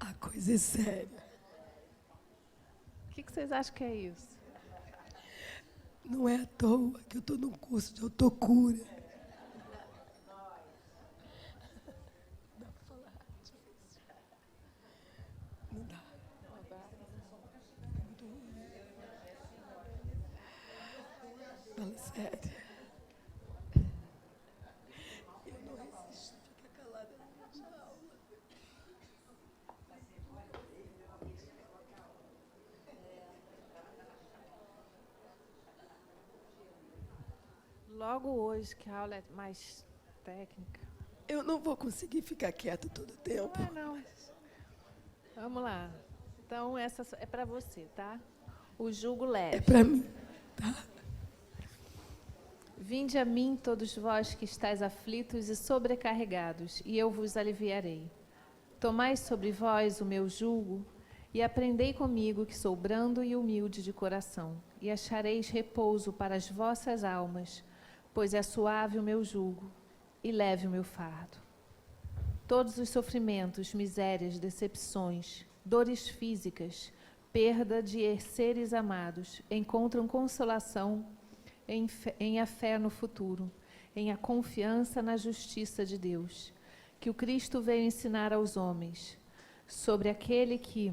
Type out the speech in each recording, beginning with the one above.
A coisa é séria. O que vocês acham que é isso? Não é à toa que eu estou num curso de autocura. Não dá. Fala sério. Eu não resisto. Fica calada durante a aula. Logo hoje, que a aula é mais técnica. Eu não vou conseguir ficar quieta todo o tempo. Não. Vamos lá. Então, essa é para você, tá? O jugo leve. É para mim, tá? Vinde a mim, todos vós que estáis aflitos e sobrecarregados, e eu vos aliviarei. Tomai sobre vós o meu jugo e aprendei comigo, que sou brando e humilde de coração, e achareis repouso para as vossas almas, pois é suave o meu jugo e leve o meu fardo. Todos os sofrimentos, misérias, decepções, dores físicas, perda de seres amados, encontram consolação em a fé no futuro, em a confiança na justiça de Deus, que o Cristo veio ensinar aos homens, sobre aquele que,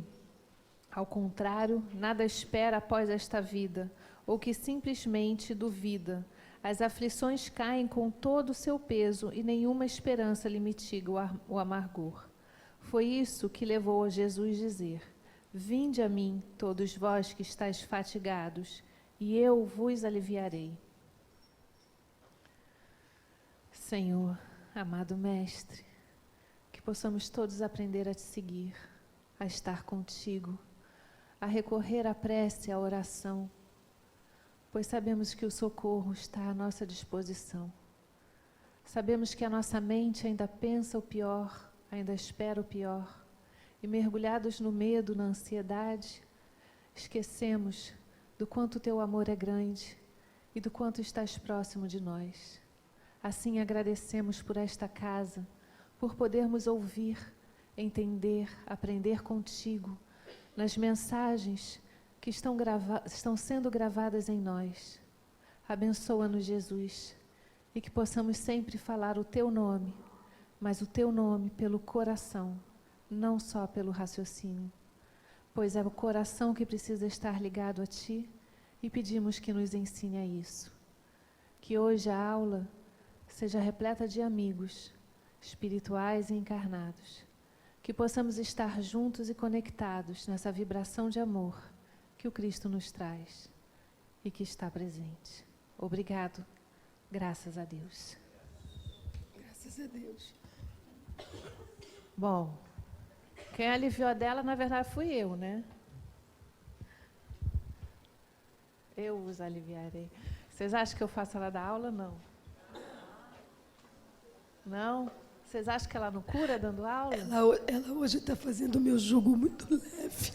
ao contrário, nada espera após esta vida, ou que simplesmente duvida. As aflições caem com todo o seu peso e nenhuma esperança lhe mitiga o amargor. Foi isso que levou a Jesus dizer: vinde a mim, todos vós que estáis fatigados, e eu vos aliviarei. Senhor, amado Mestre, que possamos todos aprender a te seguir, a estar contigo, a recorrer à prece e à oração, pois sabemos que o socorro está à nossa disposição. Sabemos que a nossa mente ainda pensa o pior, ainda espera o pior, e mergulhados no medo, na ansiedade, esquecemos do quanto teu amor é grande e do quanto estás próximo de nós. Assim agradecemos por esta casa, por podermos ouvir, entender, aprender contigo, nas mensagens que estão sendo gravadas em nós. Abençoa-nos, Jesus, e que possamos sempre falar o teu nome, mas o teu nome pelo coração, não só pelo raciocínio, pois é o coração que precisa estar ligado a ti, e pedimos que nos ensine a isso. Que hoje a aula seja repleta de amigos, espirituais e encarnados, que possamos estar juntos e conectados nessa vibração de amor que o Cristo nos traz e que está presente. Obrigado, graças a Deus. Graças a Deus. Bom, quem aliviou a dela, na verdade, fui eu, né? Eu os aliviarei. Vocês acham que eu faço ela dar aula? Não. Não? Vocês acham que ela não cura dando aula? Ela hoje está fazendo o meu jugo muito leve.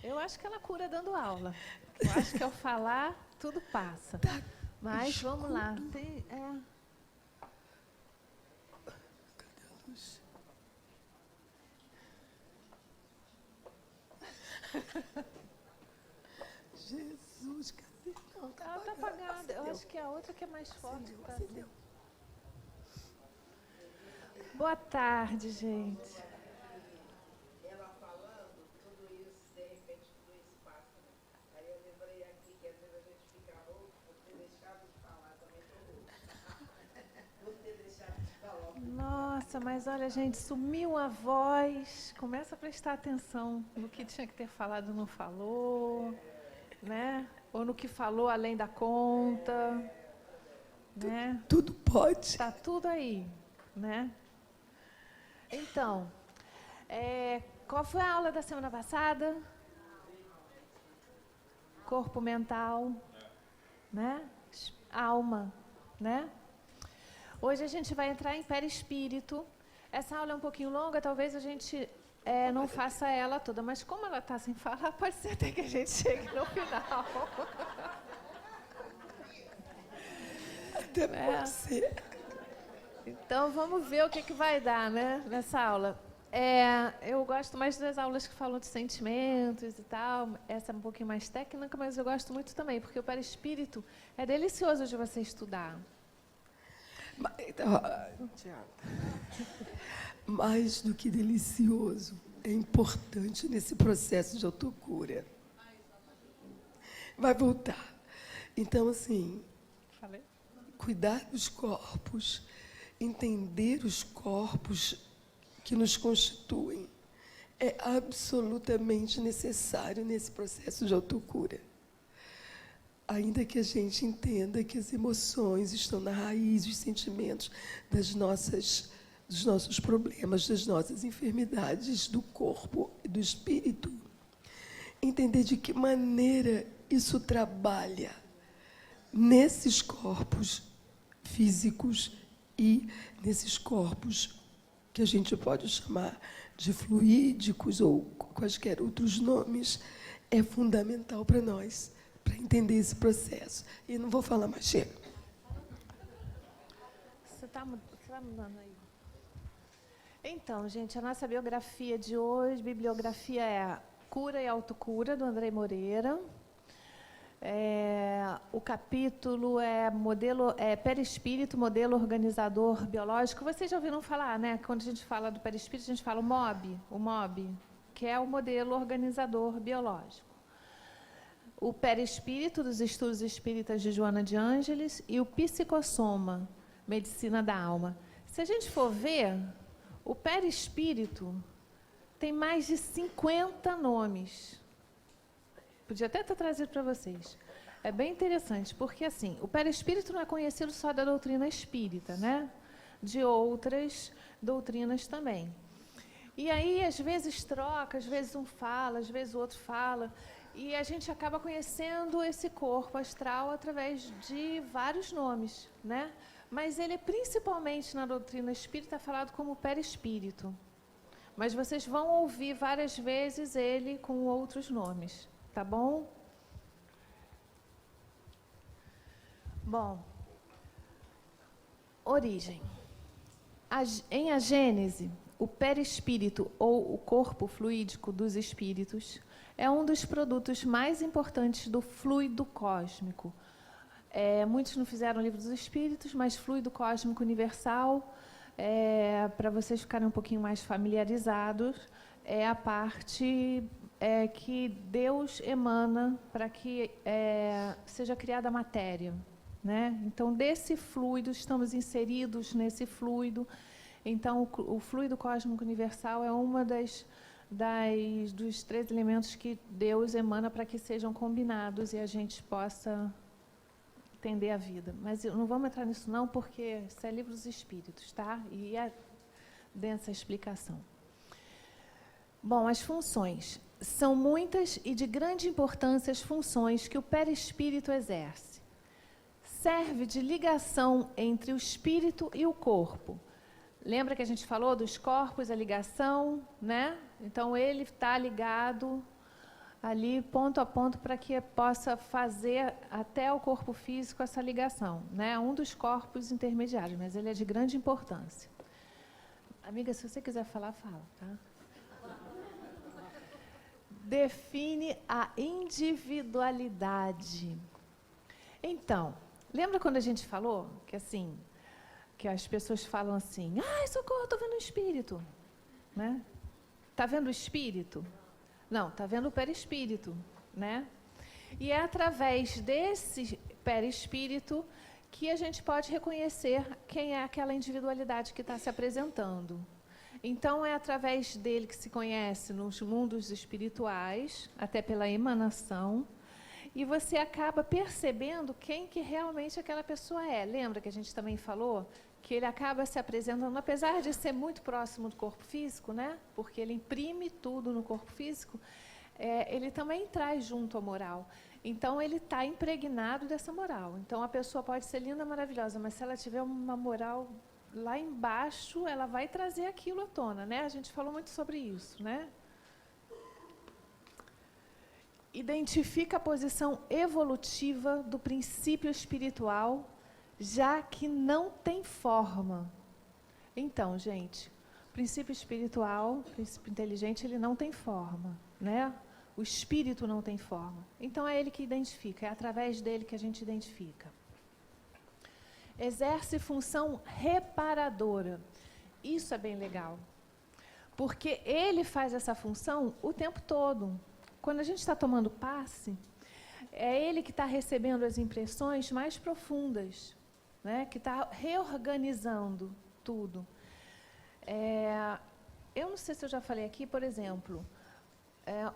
Eu acho que ela cura dando aula. Eu acho que ao falar, tudo passa. Tá. Mas vamos lá. Cadê a luz? Jesus, cadê? Não, tá Ela está apagada. Eu acho que é a outra que é mais forte. Acendeu. Boa tarde, gente. Ela falando, tudo isso, de repente, tudo isso passa, né? Aí eu lembrei aqui que às vezes a gente fica rouco por ter deixado de falar, também tô rouco. Por ter deixado de falar. Nossa, mas olha, gente, sumiu a voz. Começa a prestar atenção no que tinha que ter falado e não falou, né? Ou no que falou além da conta, né? Tudo pode. Está tudo aí, né? Então, qual foi a aula da semana passada? Corpo mental, né? Alma, né? Hoje a gente vai entrar em perispírito. Essa aula é um pouquinho longa, talvez a gente não faça ela toda, mas como ela está sem falar, pode ser até que a gente chegue no final. Até pode ser. Então, vamos ver o que vai dar, né, nessa aula. Eu gosto mais das aulas que falam de sentimentos e tal. Essa é um pouquinho mais técnica, mas eu gosto muito também, porque o perispírito é delicioso de você estudar. Mais do que delicioso, é importante nesse processo de autocura. Vai voltar. Então, assim, cuidar dos corpos, entender os corpos que nos constituem, é absolutamente necessário nesse processo de autocura. Ainda que a gente entenda que as emoções estão na raiz, os sentimentos dos nossos problemas, das nossas enfermidades do corpo e do espírito, entender de que maneira isso trabalha nesses corpos físicos e nesses corpos que a gente pode chamar de fluídicos ou quaisquer outros nomes, é fundamental para nós, para entender esse processo. E não vou falar mais, chega. Você tá mudando aí. Então, gente, a nossa biografia de hoje, bibliografia é Cura e Autocura, do Andrei Moreira. O capítulo é Perispírito, Modelo Organizador Biológico. Vocês já ouviram falar, né? Quando a gente fala do perispírito, a gente fala o MOB, que é o Modelo Organizador Biológico. O Perispírito, dos Estudos Espíritas de Joana de Ângeles, e o Psicossoma, Medicina da Alma. Se a gente for ver, o perispírito tem mais de 50 nomes. Podia até ter trazido para vocês. É bem interessante, porque assim, o perispírito não é conhecido só da doutrina espírita, né? De outras doutrinas também. E aí, às vezes troca, às vezes um fala, às vezes o outro fala, e a gente acaba conhecendo esse corpo astral através de vários nomes, né? Mas ele, principalmente na doutrina espírita, é falado como perispírito. Mas vocês vão ouvir várias vezes ele com outros nomes. Tá bom? Bom, origem. Em a Gênese, o perispírito, ou o corpo fluídico dos espíritos, é um dos produtos mais importantes do fluido cósmico. Muitos não fizeram o Livro dos Espíritos, mas fluido cósmico universal, para vocês ficarem um pouquinho mais familiarizados, é a parte que Deus emana para que seja criada a matéria, né? Então, desse fluido, estamos inseridos nesse fluido. Então, o fluido cósmico universal é uma dos 3 elementos que Deus emana para que sejam combinados e a gente possa entender a vida. Mas não vamos entrar nisso não, porque isso é Livro dos Espíritos, tá? E é densa a explicação. Bom, as funções. São muitas e de grande importância as funções que o perispírito exerce. Serve de ligação entre o espírito e o corpo. Lembra que a gente falou dos corpos, a ligação, né? Então, ele está ligado ali, ponto a ponto, para que possa fazer até o corpo físico essa ligação, né? Um dos corpos intermediários, mas ele é de grande importância. Amiga, se você quiser falar, fala, tá? Define a individualidade. Então, lembra quando a gente falou que assim, que as pessoas falam assim, ai, socorro, estou vendo o espírito, né? Está vendo o espírito? Não, está vendo o perispírito, né? E é através desse perispírito que a gente pode reconhecer quem é aquela individualidade que está se apresentando. Então, é através dele que se conhece nos mundos espirituais, até pela emanação, e você acaba percebendo quem que realmente aquela pessoa é. Lembra que a gente também falou que ele acaba se apresentando, apesar de ser muito próximo do corpo físico, né? Porque ele imprime tudo no corpo físico, ele também traz junto a moral. Então, ele está impregnado dessa moral. Então, a pessoa pode ser linda, maravilhosa, mas se ela tiver uma moral lá embaixo, ela vai trazer aquilo à tona, né? A gente falou muito sobre isso, né? Identifica a posição evolutiva do princípio espiritual, já que não tem forma. Então, gente, o princípio espiritual, o princípio inteligente, ele não tem forma, né? O espírito não tem forma. Então, é ele que identifica, é através dele que a gente identifica. Exerce função reparadora. Isso é bem legal. Porque ele faz essa função o tempo todo. Quando a gente está tomando passe, é ele que está recebendo as impressões mais profundas, né? Que está reorganizando tudo. Eu não sei se eu já falei aqui, por exemplo,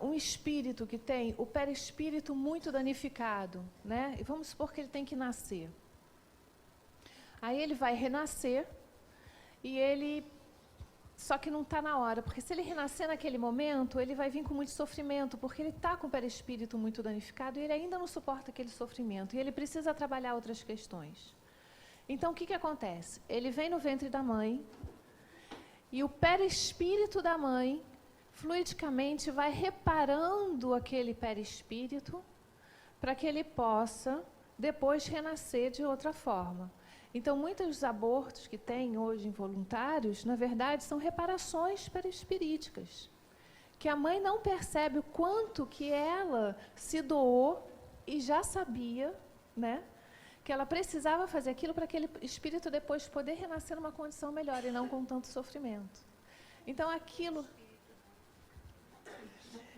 um espírito que tem o perispírito muito danificado, né? E vamos supor que ele tem que nascer. Aí ele vai renascer e ele... Só que não está na hora, porque se ele renascer naquele momento, ele vai vir com muito sofrimento, porque ele está com o perispírito muito danificado e ele ainda não suporta aquele sofrimento, e ele precisa trabalhar outras questões. Então, o que acontece? Ele vem no ventre da mãe, e o perispírito da mãe, fluidicamente, vai reparando aquele perispírito, para que ele possa, depois, renascer de outra forma. Então, muitos dos abortos que tem hoje involuntários, na verdade, são reparações perispiríticas, que a mãe não percebe o quanto que ela se doou e já sabia, né, que ela precisava fazer aquilo para aquele espírito depois poder renascer numa condição melhor e não com tanto sofrimento. Então, aquilo...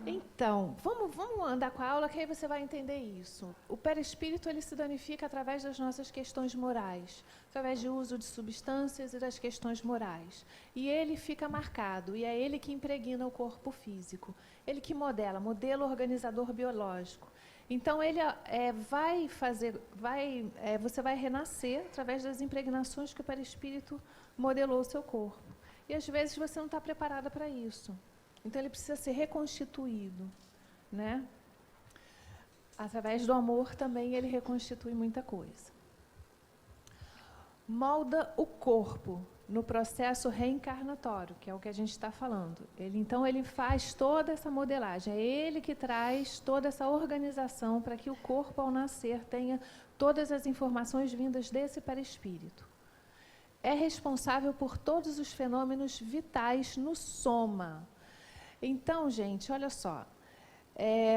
Então, vamos andar com a aula, que aí você vai entender isso. O perispírito, ele se danifica através das nossas questões morais, através do uso de substâncias e das questões morais. E ele fica marcado, e é ele que impregna o corpo físico. Ele que modelo organizador biológico. Então, ele você vai renascer através das impregnações que o perispírito modelou o seu corpo. E, às vezes, você não está preparada para isso. Então, ele precisa ser reconstituído, né? Através do amor também ele reconstitui muita coisa. Molda o corpo no processo reencarnatório, que é o que a gente está falando. Então, ele faz toda essa modelagem, é ele que traz toda essa organização para que o corpo, ao nascer, tenha todas as informações vindas desse perispírito. É responsável por todos os fenômenos vitais no soma. Então, gente, olha só,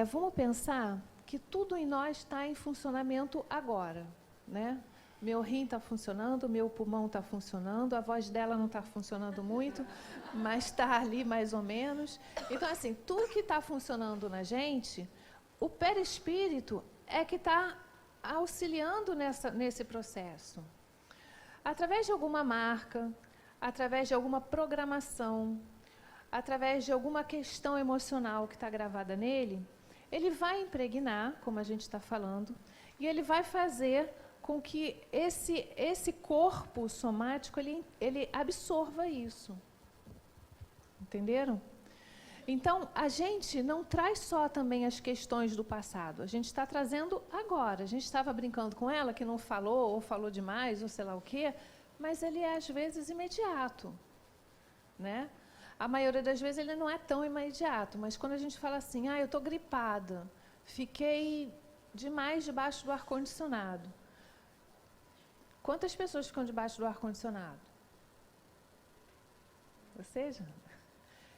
vamos pensar que tudo em nós está em funcionamento agora, né? Meu rim está funcionando, meu pulmão está funcionando, a voz dela não está funcionando muito, mas está ali mais ou menos. Então, assim, tudo que está funcionando na gente, o perispírito é que está auxiliando nesse processo. Através de alguma marca, através de alguma programação, através de alguma questão emocional que está gravada nele, ele vai impregnar, como a gente está falando, e ele vai fazer com que esse corpo somático, ele absorva isso. Entenderam? Então, a gente não traz só também as questões do passado, a gente está trazendo agora. A gente estava brincando com ela, que não falou, ou falou demais, ou sei lá o quê, mas ele é, às vezes, imediato, né? A maioria das vezes ele não é tão imediato, mas quando a gente fala assim, eu estou gripada, fiquei demais debaixo do ar-condicionado. Quantas pessoas ficam debaixo do ar-condicionado? Você, Jana?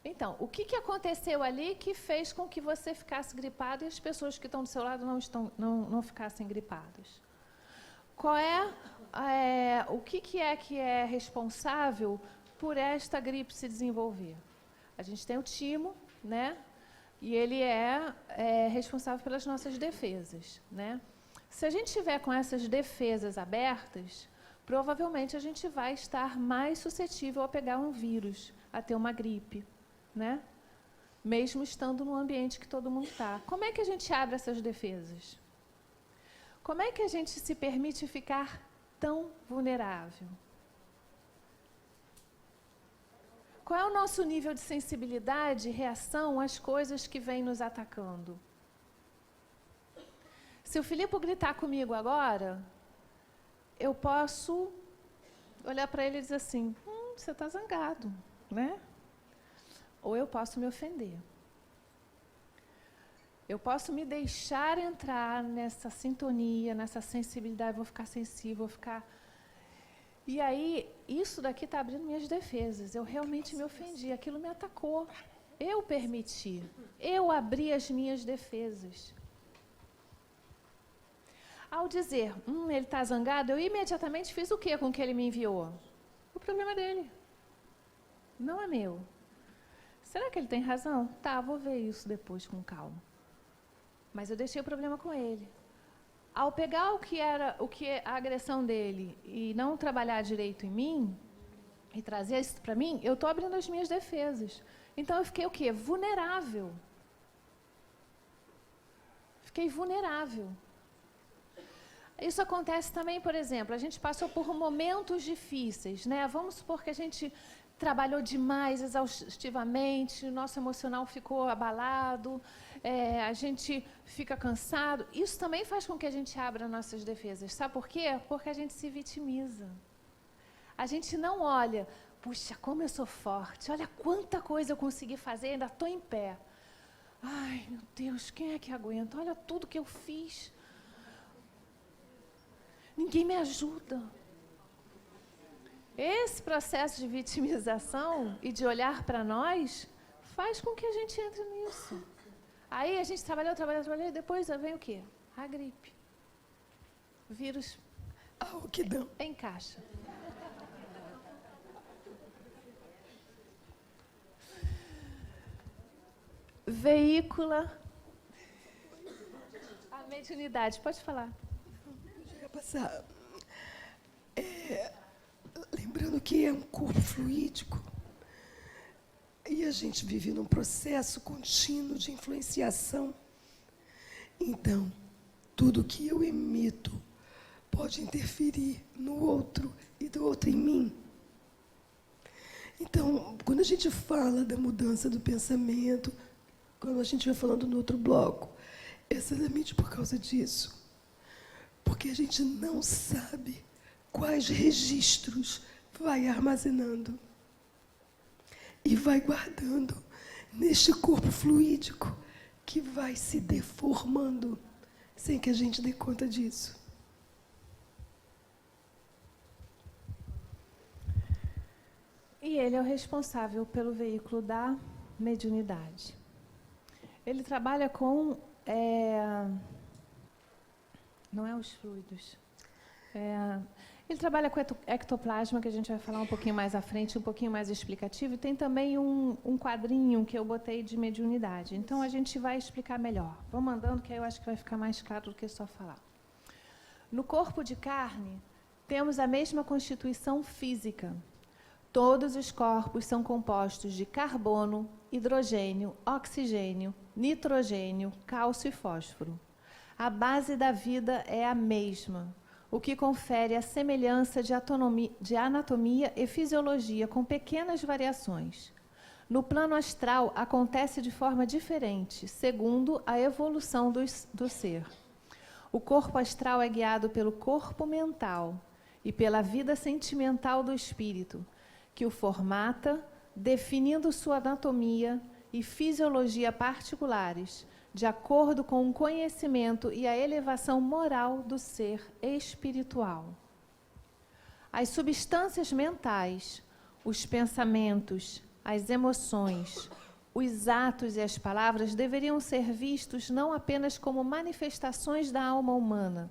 Então, o que aconteceu ali que fez com que você ficasse gripado e as pessoas que estão do seu lado não ficassem gripadas? O que é responsável por esta gripe se desenvolver? A gente tem o timo, né? E ele é responsável pelas nossas defesas, né? Se a gente tiver com essas defesas abertas, provavelmente a gente vai estar mais suscetível a pegar um vírus, a ter uma gripe, né? Mesmo estando no ambiente que todo mundo está. Como é que a gente abre essas defesas? Como é que a gente se permite ficar tão vulnerável? Qual é o nosso nível de sensibilidade e reação às coisas que vêm nos atacando? Se o Filipe gritar comigo agora, eu posso olhar para ele e dizer assim, você está zangado, né? Ou eu posso me ofender. Eu posso me deixar entrar nessa sintonia, nessa sensibilidade, vou ficar sensível, vou ficar... E aí, isso daqui está abrindo minhas defesas. Eu realmente me ofendi, aquilo me atacou. Eu permiti, eu abri as minhas defesas. Ao dizer, ele está zangado, eu imediatamente fiz o quê com o que ele me enviou? O problema dele, não é meu. Será que ele tem razão? Tá, vou ver isso depois com calma. Mas eu deixei o problema com ele. Ao pegar o que é a agressão dele e não trabalhar direito em mim, e trazer isso para mim, eu estou abrindo as minhas defesas. Então, eu fiquei o quê? Vulnerável. Fiquei vulnerável. Isso acontece também, por exemplo, a gente passou por momentos difíceis, né? Vamos supor que a gente trabalhou demais, exaustivamente, o nosso emocional ficou abalado, a gente fica cansado. Isso também faz com que a gente abra nossas defesas. Sabe por quê? Porque a gente se vitimiza. A gente não olha, puxa, como eu sou forte, olha quanta coisa eu consegui fazer, ainda estou em pé. Ai, meu Deus, quem é que aguenta? Olha tudo que eu fiz. Ninguém me ajuda. Esse processo de vitimização e de olhar para nós faz com que a gente entre nisso. Aí a gente trabalhou, e depois vem o quê? A gripe. O vírus encaixa. Veícula a mediunidade. Pode falar. Eu ia passar. Lembrando que é um corpo fluídico e a gente vive num processo contínuo de influenciação. Então, tudo que eu emito pode interferir no outro e do outro em mim. Então, quando a gente fala da mudança do pensamento, quando a gente vai falando no outro bloco, é exatamente por causa disso. Porque a gente não sabe quais registros vai armazenando e vai guardando neste corpo fluídico que vai se deformando sem que a gente dê conta disso. E ele é o responsável pelo veículo da mediunidade. Ele trabalha com... não é os fluidos. Ele trabalha com ectoplasma, que a gente vai falar um pouquinho mais à frente, um pouquinho mais explicativo. E tem também um quadrinho que eu botei de mediunidade. Então, a gente vai explicar melhor. Vamos andando, que aí eu acho que vai ficar mais claro do que só falar. No corpo de carne, temos a mesma constituição física. Todos os corpos são compostos de carbono, hidrogênio, oxigênio, nitrogênio, cálcio e fósforo. A base da vida é a mesma, o que confere a semelhança de anatomia e fisiologia com pequenas variações. No plano astral, acontece de forma diferente, segundo a evolução do ser. O corpo astral é guiado pelo corpo mental e pela vida sentimental do espírito, que o formata, definindo sua anatomia e fisiologia particulares, de acordo com o conhecimento e a elevação moral do ser espiritual. As substâncias mentais, os pensamentos, as emoções, os atos e as palavras deveriam ser vistos não apenas como manifestações da alma humana,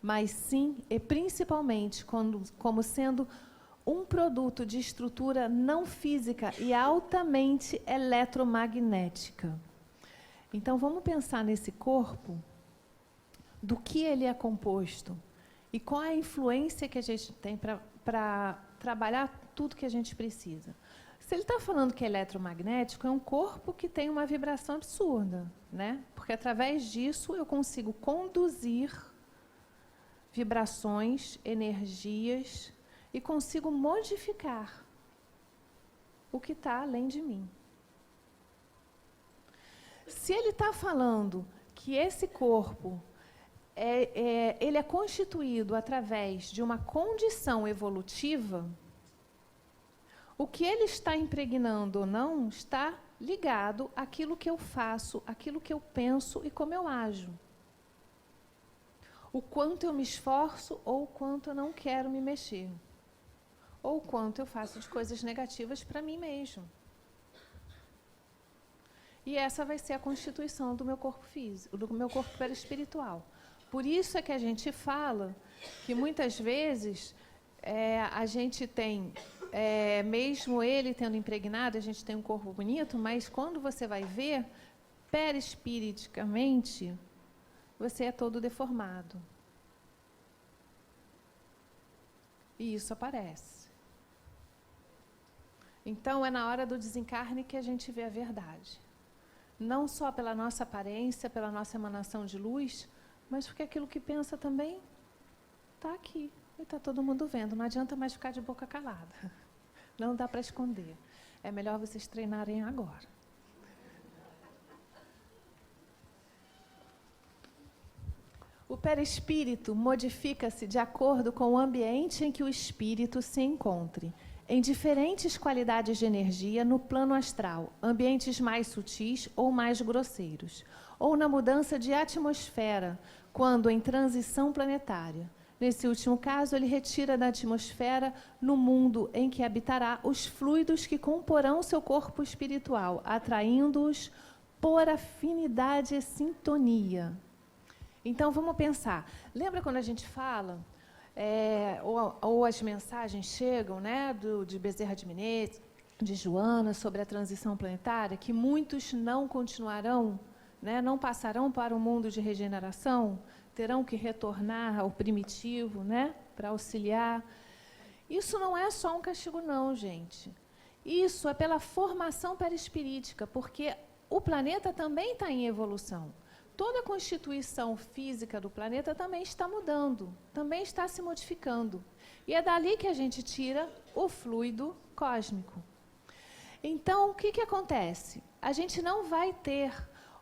mas sim e principalmente como sendo um produto de estrutura não física e altamente eletromagnética. Então, vamos pensar nesse corpo, do que ele é composto e qual é a influência que a gente tem para trabalhar tudo que a gente precisa. Se ele está falando que é eletromagnético, é um corpo que tem uma vibração absurda, né? Porque através disso eu consigo conduzir vibrações, energias e consigo modificar o que está além de mim. Se ele está falando que esse corpo ele é constituído através de uma condição evolutiva, o que ele está impregnando ou não está ligado àquilo que eu faço, àquilo que eu penso e como eu ajo. O quanto eu me esforço ou o quanto eu não quero me mexer. ou quanto eu faço de coisas negativas para mim mesmo. E essa vai ser a constituição do meu corpo físico, do meu corpo perispiritual. Por isso é que a gente fala que muitas vezes a gente tem, mesmo ele tendo impregnado, a gente tem um corpo bonito, mas quando você vai ver, perispiriticamente, você é todo deformado. E isso aparece. Então, é na hora do desencarne que a gente vê a verdade. Não só pela nossa aparência, pela nossa emanação de luz, mas porque aquilo que pensa também está aqui. E está todo mundo vendo. Não adianta mais ficar de boca calada. Não dá para esconder. É melhor vocês treinarem agora. O perispírito modifica-se de acordo com o ambiente em que o espírito se encontre, em diferentes qualidades de energia no plano astral, ambientes mais sutis ou mais grosseiros, ou na mudança de atmosfera, quando em transição planetária. Nesse último caso, ele retira da atmosfera, no mundo em que habitará, os fluidos que comporão seu corpo espiritual, atraindo-os por afinidade e sintonia. Então, vamos pensar. Lembra quando a gente fala, ou as mensagens chegam, né, de Bezerra de Menezes, de Joana, sobre a transição planetária, que muitos não continuarão, né, não passarão para o mundo de regeneração, terão que retornar ao primitivo, né, para auxiliar. Isso não é só um castigo, não, gente. Isso é pela formação perispirítica, porque o planeta também está em evolução. Toda a constituição física do planeta também está mudando, também está se modificando. E é dali que a gente tira o fluido cósmico. Então, o que acontece? A gente não vai ter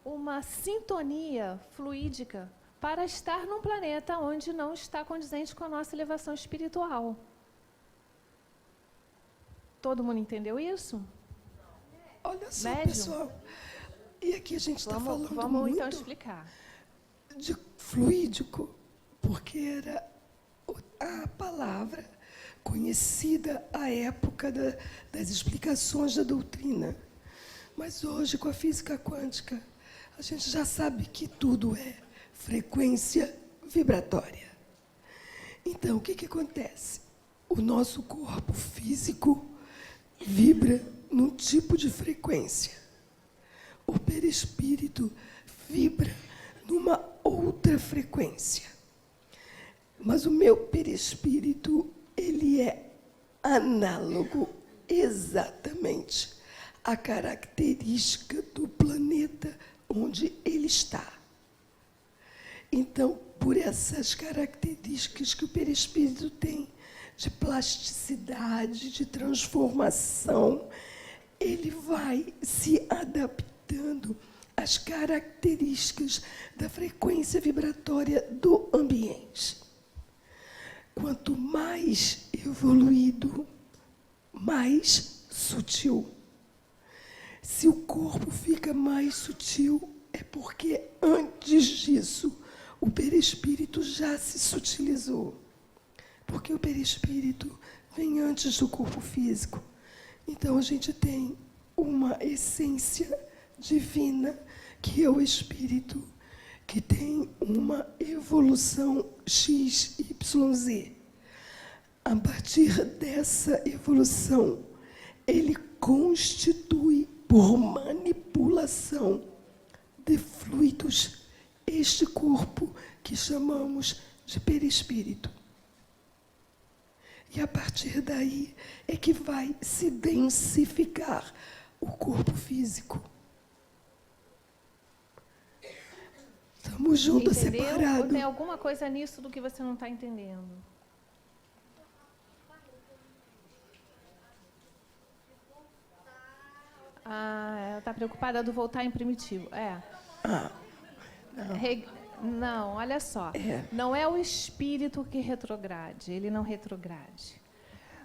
uma sintonia fluídica para estar num planeta onde não está condizente com a nossa elevação espiritual. Todo mundo entendeu isso? Olha só, Médium? pessoal. E aqui a gente está falando Vamos muito então explicar. de fluídico, porque era a palavra conhecida à época das explicações da doutrina. Mas hoje, com a física quântica, a gente já sabe que tudo é frequência vibratória. Então, o que acontece? O nosso corpo físico vibra num tipo de frequência. O perispírito vibra numa outra frequência. Mas o meu perispírito, ele é análogo exatamente à característica do planeta onde ele está. Então, por essas características que o perispírito tem, de plasticidade, de transformação, ele vai se adaptando às características da frequência vibratória do ambiente. Quanto mais evoluído, mais sutil. Se o corpo fica mais sutil, é porque antes disso o perispírito já se sutilizou. Porque o perispírito vem antes do corpo físico. Então, a gente tem uma essência divina, que é o espírito, que tem uma evolução XYZ. A partir dessa evolução, ele constitui, por manipulação de fluidos, este corpo que chamamos de perispírito. E a partir daí é que vai se densificar o corpo físico. Estamos juntos, separados. Ou tem alguma coisa nisso do que você não está entendendo? Ela está preocupada do voltar em primitivo. Não, olha só. Não é o espírito que retrograde, ele não retrograde.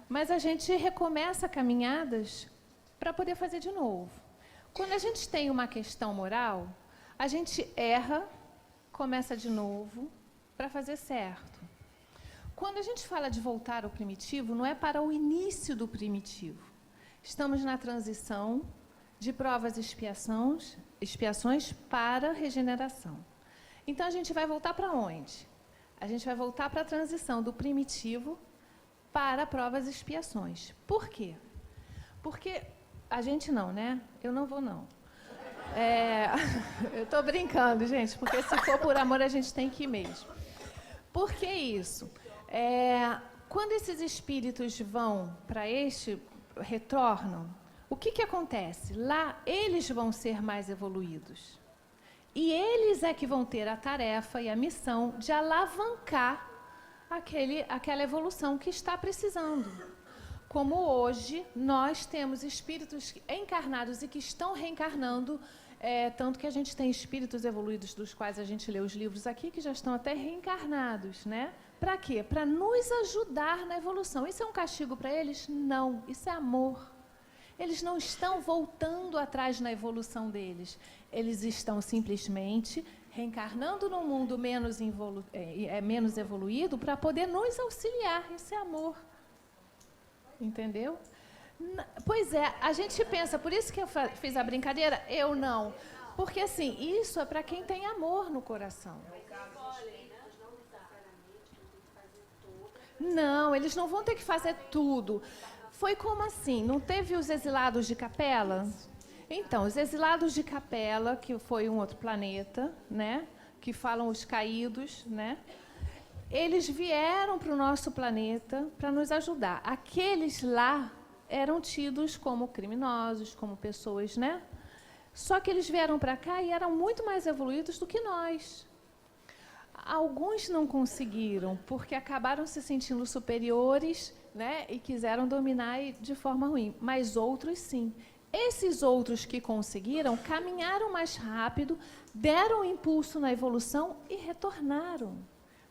Mas a gente recomeça caminhadas para poder fazer de novo. Quando a gente tem uma questão moral, a gente erra, começa de novo para fazer certo. quando a gente fala de voltar ao primitivo, não é para o início do primitivo. Estamos na transição de provas e expiações para regeneração. Então, a gente vai voltar para onde? A gente vai voltar para a transição do primitivo para provas e expiações. Por quê? Porque a gente não, né? Eu não vou, não. Eu estou brincando, gente, porque se for por amor, a gente tem que ir mesmo. Por que isso? Quando esses espíritos vão para retornam, o que acontece? Lá, eles vão ser mais evoluídos. E eles é que vão ter a tarefa e a missão de alavancar aquela evolução que está precisando. Como hoje, nós temos espíritos encarnados e que estão reencarnando, tanto que a gente tem espíritos evoluídos, dos quais a gente lê os livros aqui, que já estão até reencarnados, né? Para quê? Para nos ajudar na evolução. Isso é um castigo para eles? Não, isso é amor. Eles não estão voltando atrás na evolução deles. Eles estão simplesmente reencarnando num mundo menos evoluído para poder nos auxiliar. Isso é amor. Entendeu? Pois é, a gente pensa, por isso que eu fiz a brincadeira, eu não. Porque, assim, isso é para quem tem amor no coração. Não, eles não vão ter que fazer tudo. Foi como assim? Não teve os exilados de Capela? Então, os exilados de Capela, que foi um outro planeta, né? Que falam os caídos, né? Eles vieram para o nosso planeta para nos ajudar. Aqueles lá eram tidos como criminosos, como pessoas, né? Só que eles vieram para cá e eram muito mais evoluídos do que nós. Alguns não conseguiram, porque acabaram se sentindo superiores, né, e quiseram dominar de forma ruim, mas outros sim. Esses outros que conseguiram, caminharam mais rápido, deram um impulso na evolução e retornaram.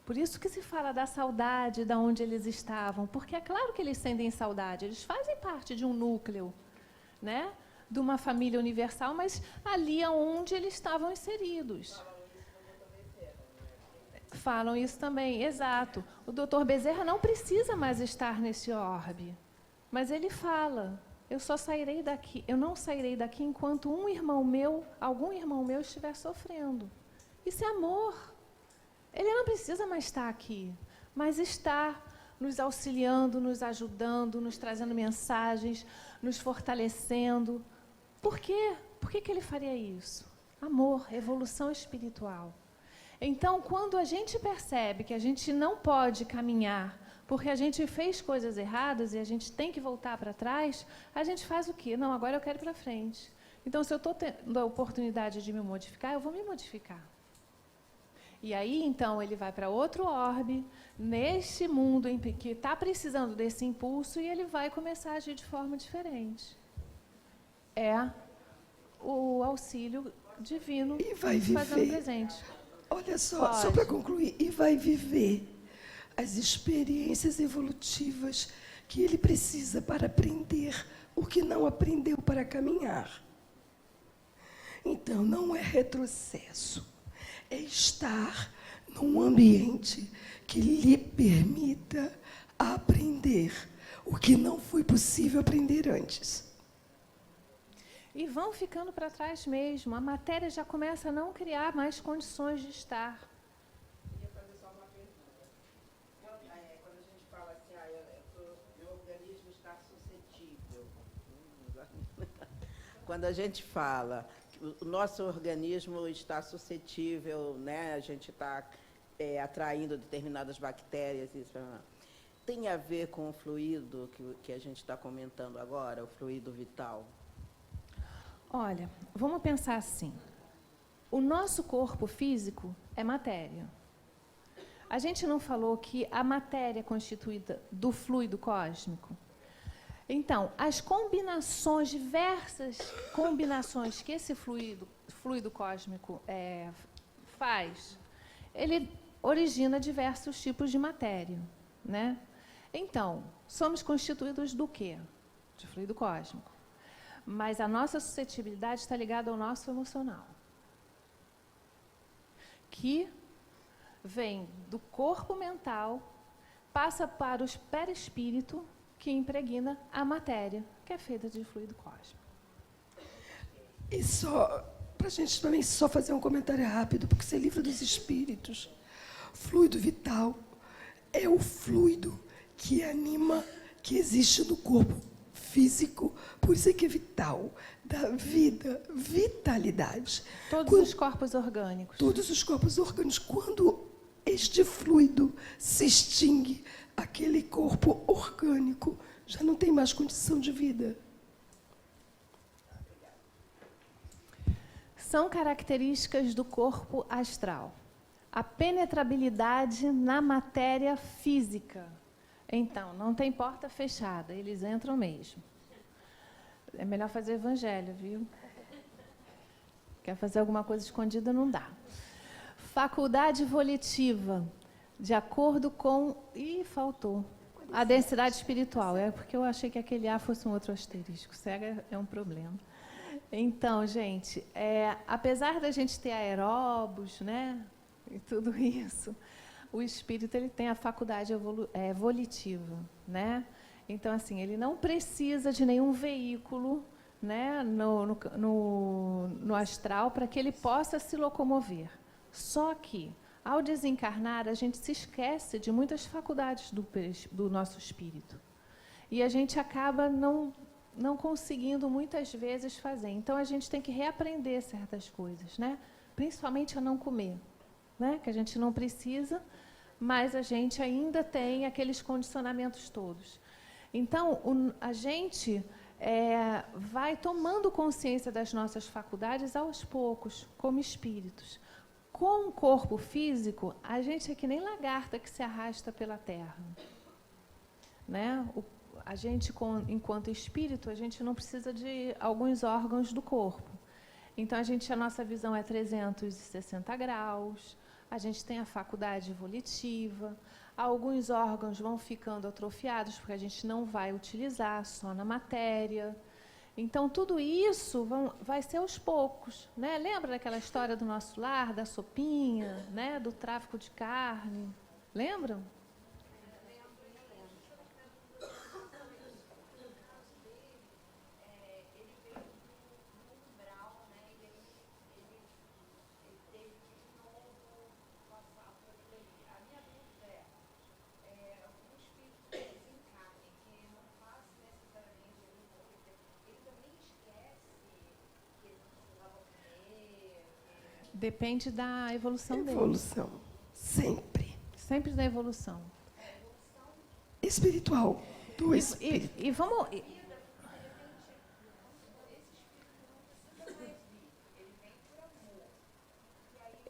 Por isso que se fala da saudade, de onde eles estavam, porque é claro que eles sentem saudade, eles fazem parte de um núcleo, né, de uma família universal, mas ali é onde eles estavam inseridos. Falam isso também, exato. O Dr. Bezerra não precisa mais estar nesse orbe, mas ele fala, eu não sairei daqui enquanto algum irmão meu estiver sofrendo. Isso é amor. Ele não precisa mais estar aqui, mas está nos auxiliando, nos ajudando, nos trazendo mensagens, nos fortalecendo. Por quê? Por que ele faria isso? Amor, evolução espiritual. Então, quando a gente percebe que a gente não pode caminhar porque a gente fez coisas erradas e a gente tem que voltar para trás, a gente faz o quê? Não, agora eu quero ir para frente. Então, se eu estou tendo a oportunidade de me modificar, eu vou me modificar. E aí, então, ele vai para outro orbe, neste mundo que está precisando desse impulso, e ele vai começar a agir de forma diferente. É o auxílio divino e vai fazendo presente. Olha só para concluir, e vai viver as experiências evolutivas que ele precisa para aprender o que não aprendeu para caminhar. Então, não é retrocesso, é estar num ambiente que lhe permita aprender o que não foi possível aprender antes. E vão ficando para trás mesmo. A matéria já começa a não criar mais condições de estar. Eu queria fazer só uma pergunta. Quando a gente fala assim, meu organismo está suscetível. Quando a gente fala que o nosso organismo está suscetível, né, a gente está atraindo determinadas bactérias, isso, tem a ver com o fluido que a gente está comentando agora, o fluido vital? Olha, vamos pensar assim. O nosso corpo físico é matéria. A gente não falou que a matéria é constituída do fluido cósmico? Então, as combinações, diversas combinações que esse fluido cósmico faz, ele origina diversos tipos de matéria, né? Então, somos constituídos do quê? De fluido cósmico. Mas a nossa suscetibilidade está ligada ao nosso emocional, que vem do corpo mental, passa para o perispírito, que impregna a matéria, que é feita de fluido cósmico. E só, para a gente também só fazer um comentário rápido, porque isso é livro dos espíritos. Fluido vital é o fluido que anima, que existe no corpo físico, por isso é que é vital, da vida, vitalidade. Todos os corpos orgânicos. Todos os corpos orgânicos. Quando este fluido se extingue, aquele corpo orgânico já não tem mais condição de vida. São características do corpo astral. A penetrabilidade na matéria física. Então, não tem porta fechada, eles entram mesmo. É melhor fazer evangelho, viu? Quer fazer alguma coisa escondida, não dá. Faculdade volitiva, de acordo com... Ih, faltou. A densidade espiritual. É porque eu achei que aquele A fosse um outro asterisco. Cega é um problema. Então, gente, apesar da gente ter aeróbos, né, e tudo isso, o espírito ele tem a faculdade volitiva, né? Então, assim, ele não precisa de nenhum veículo, né, no astral para que ele possa se locomover. Só que, ao desencarnar, a gente se esquece de muitas faculdades do nosso espírito. E a gente acaba não conseguindo, muitas vezes, fazer. Então, a gente tem que reaprender certas coisas, né? Principalmente a não comer, né? Que a gente não precisa, mas a gente ainda tem aqueles condicionamentos todos. Então, a gente vai tomando consciência das nossas faculdades aos poucos, como espíritos. Com o corpo físico, a gente é que nem lagarta que se arrasta pela terra. Né? A gente, enquanto espírito, a gente não precisa de alguns órgãos do corpo. Então, a nossa visão é 360 graus, a gente tem a faculdade volitiva, alguns órgãos vão ficando atrofiados, porque a gente não vai utilizar só na matéria. Então, tudo isso vai ser aos poucos. Né? Lembra daquela história do nosso lar, da sopinha, né? Do tráfico de carne? Lembram? Depende da evolução dele. Evolução, sempre. Sempre da evolução. Espiritual, do espírito. E vamos...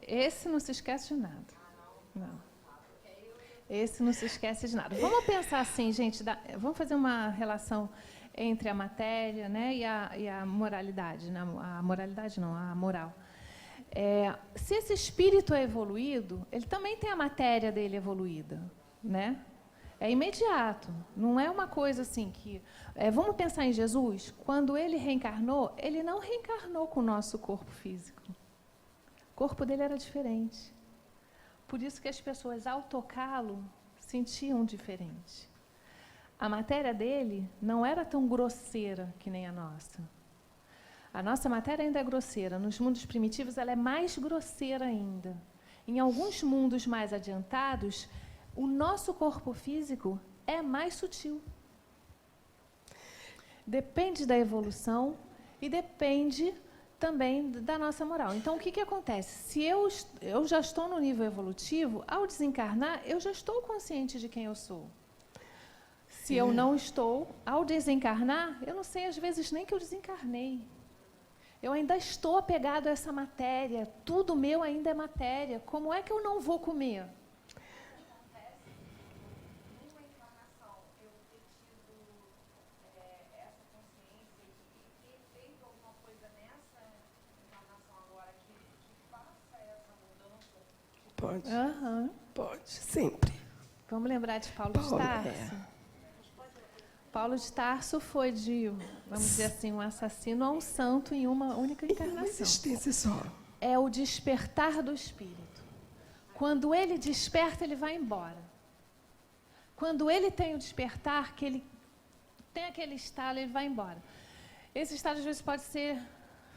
Esse não se esquece de nada. Não. Esse não se esquece de nada. Vamos pensar assim, gente, vamos fazer uma relação entre a matéria, né, e a moralidade. Né? A moralidade não, a moral. Se esse espírito é evoluído, ele também tem a matéria dele evoluída, né? É imediato, não é uma coisa assim que... vamos pensar em Jesus, quando ele reencarnou, ele não reencarnou com o nosso corpo físico. O corpo dele era diferente. Por isso que as pessoas, ao tocá-lo, sentiam diferente. A matéria dele não era tão grosseira que nem a nossa. A nossa matéria ainda é grosseira. Nos mundos primitivos, ela é mais grosseira ainda. Em alguns mundos mais adiantados, o nosso corpo físico é mais sutil. Depende da evolução e depende também da nossa moral. Então, o que acontece? Se eu já estou no nível evolutivo, ao desencarnar, eu já estou consciente de quem eu sou. Se eu não estou, ao desencarnar, eu não sei, às vezes, nem que eu desencarnei. Eu ainda estou apegado a essa matéria, tudo meu ainda é matéria. Como é que eu não vou comer? Acontece, numa encarnação, eu ter tido essa consciência e ter feito alguma coisa nessa encarnação agora que faça essa mudança? Pode. Pode, sempre. Vamos lembrar de Paulo de Tarso? Paulo de Tarso foi vamos dizer assim, um assassino a um santo em uma única encarnação. Uma existência só. É o despertar do espírito. Quando ele desperta, ele vai embora. Quando ele tem o despertar, que ele tem aquele estalo, ele vai embora. Esse estalo, às vezes, pode ser...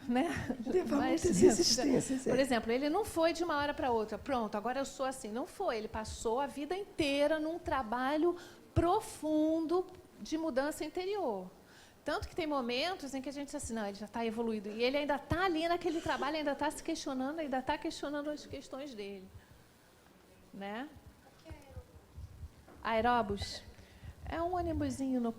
Né? Levar muitas resistências. Por exemplo, ele não foi de uma hora para outra. Pronto, agora eu sou assim. Não foi. Ele passou a vida inteira num trabalho profundo de mudança interior. Tanto que tem momentos em que a gente diz assim, não, ele já está evoluído. E ele ainda está ali naquele trabalho, ainda está se questionando, ainda está questionando as questões dele. Né? Aeróbus é um ônibusinho no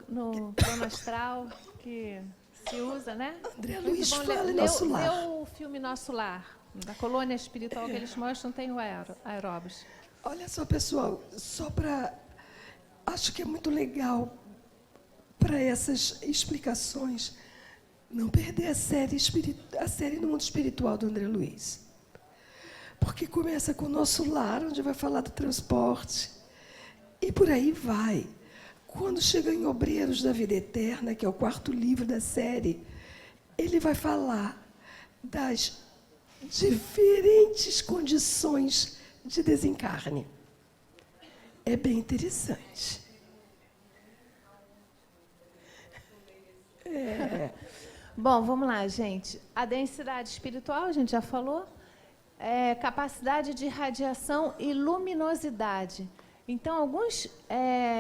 plano astral que se usa, né? André Luiz fala em Nosso Lar. Leu o filme Nosso Lar, da colônia espiritual que eles mostram, tem o aeróbus. Olha só, pessoal, só para... Acho que é muito legal para essas explicações não perder a série do mundo espiritual do André Luiz. Porque começa com o Nosso Lar, onde vai falar do transporte, e por aí vai. Quando chega em Obreiros da Vida Eterna, que é o 4º livro da série, ele vai falar das diferentes condições de desencarne. É bem interessante. Bom, vamos lá, gente. A densidade espiritual, a gente já falou. Capacidade de radiação e luminosidade. Então, alguns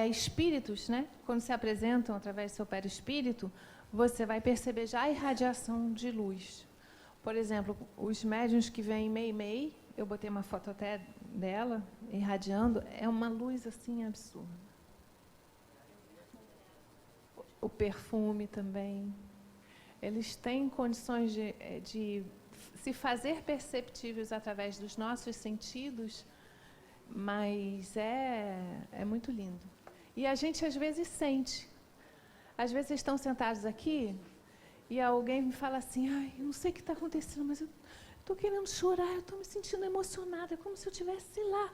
espíritos, né, quando se apresentam através do seu perispírito, você vai perceber já a irradiação de luz. Por exemplo, os médiuns que vêm Mei, eu botei uma foto até dela, irradiando, é uma luz assim absurda. O perfume também. Eles têm condições de se fazer perceptíveis através dos nossos sentidos, mas é muito lindo. E a gente, às vezes, sente. Às vezes, vocês estão sentados aqui e alguém me fala assim, ai, eu não sei o que está acontecendo, mas eu estou querendo chorar, eu estou me sentindo emocionada, é como se eu estivesse lá,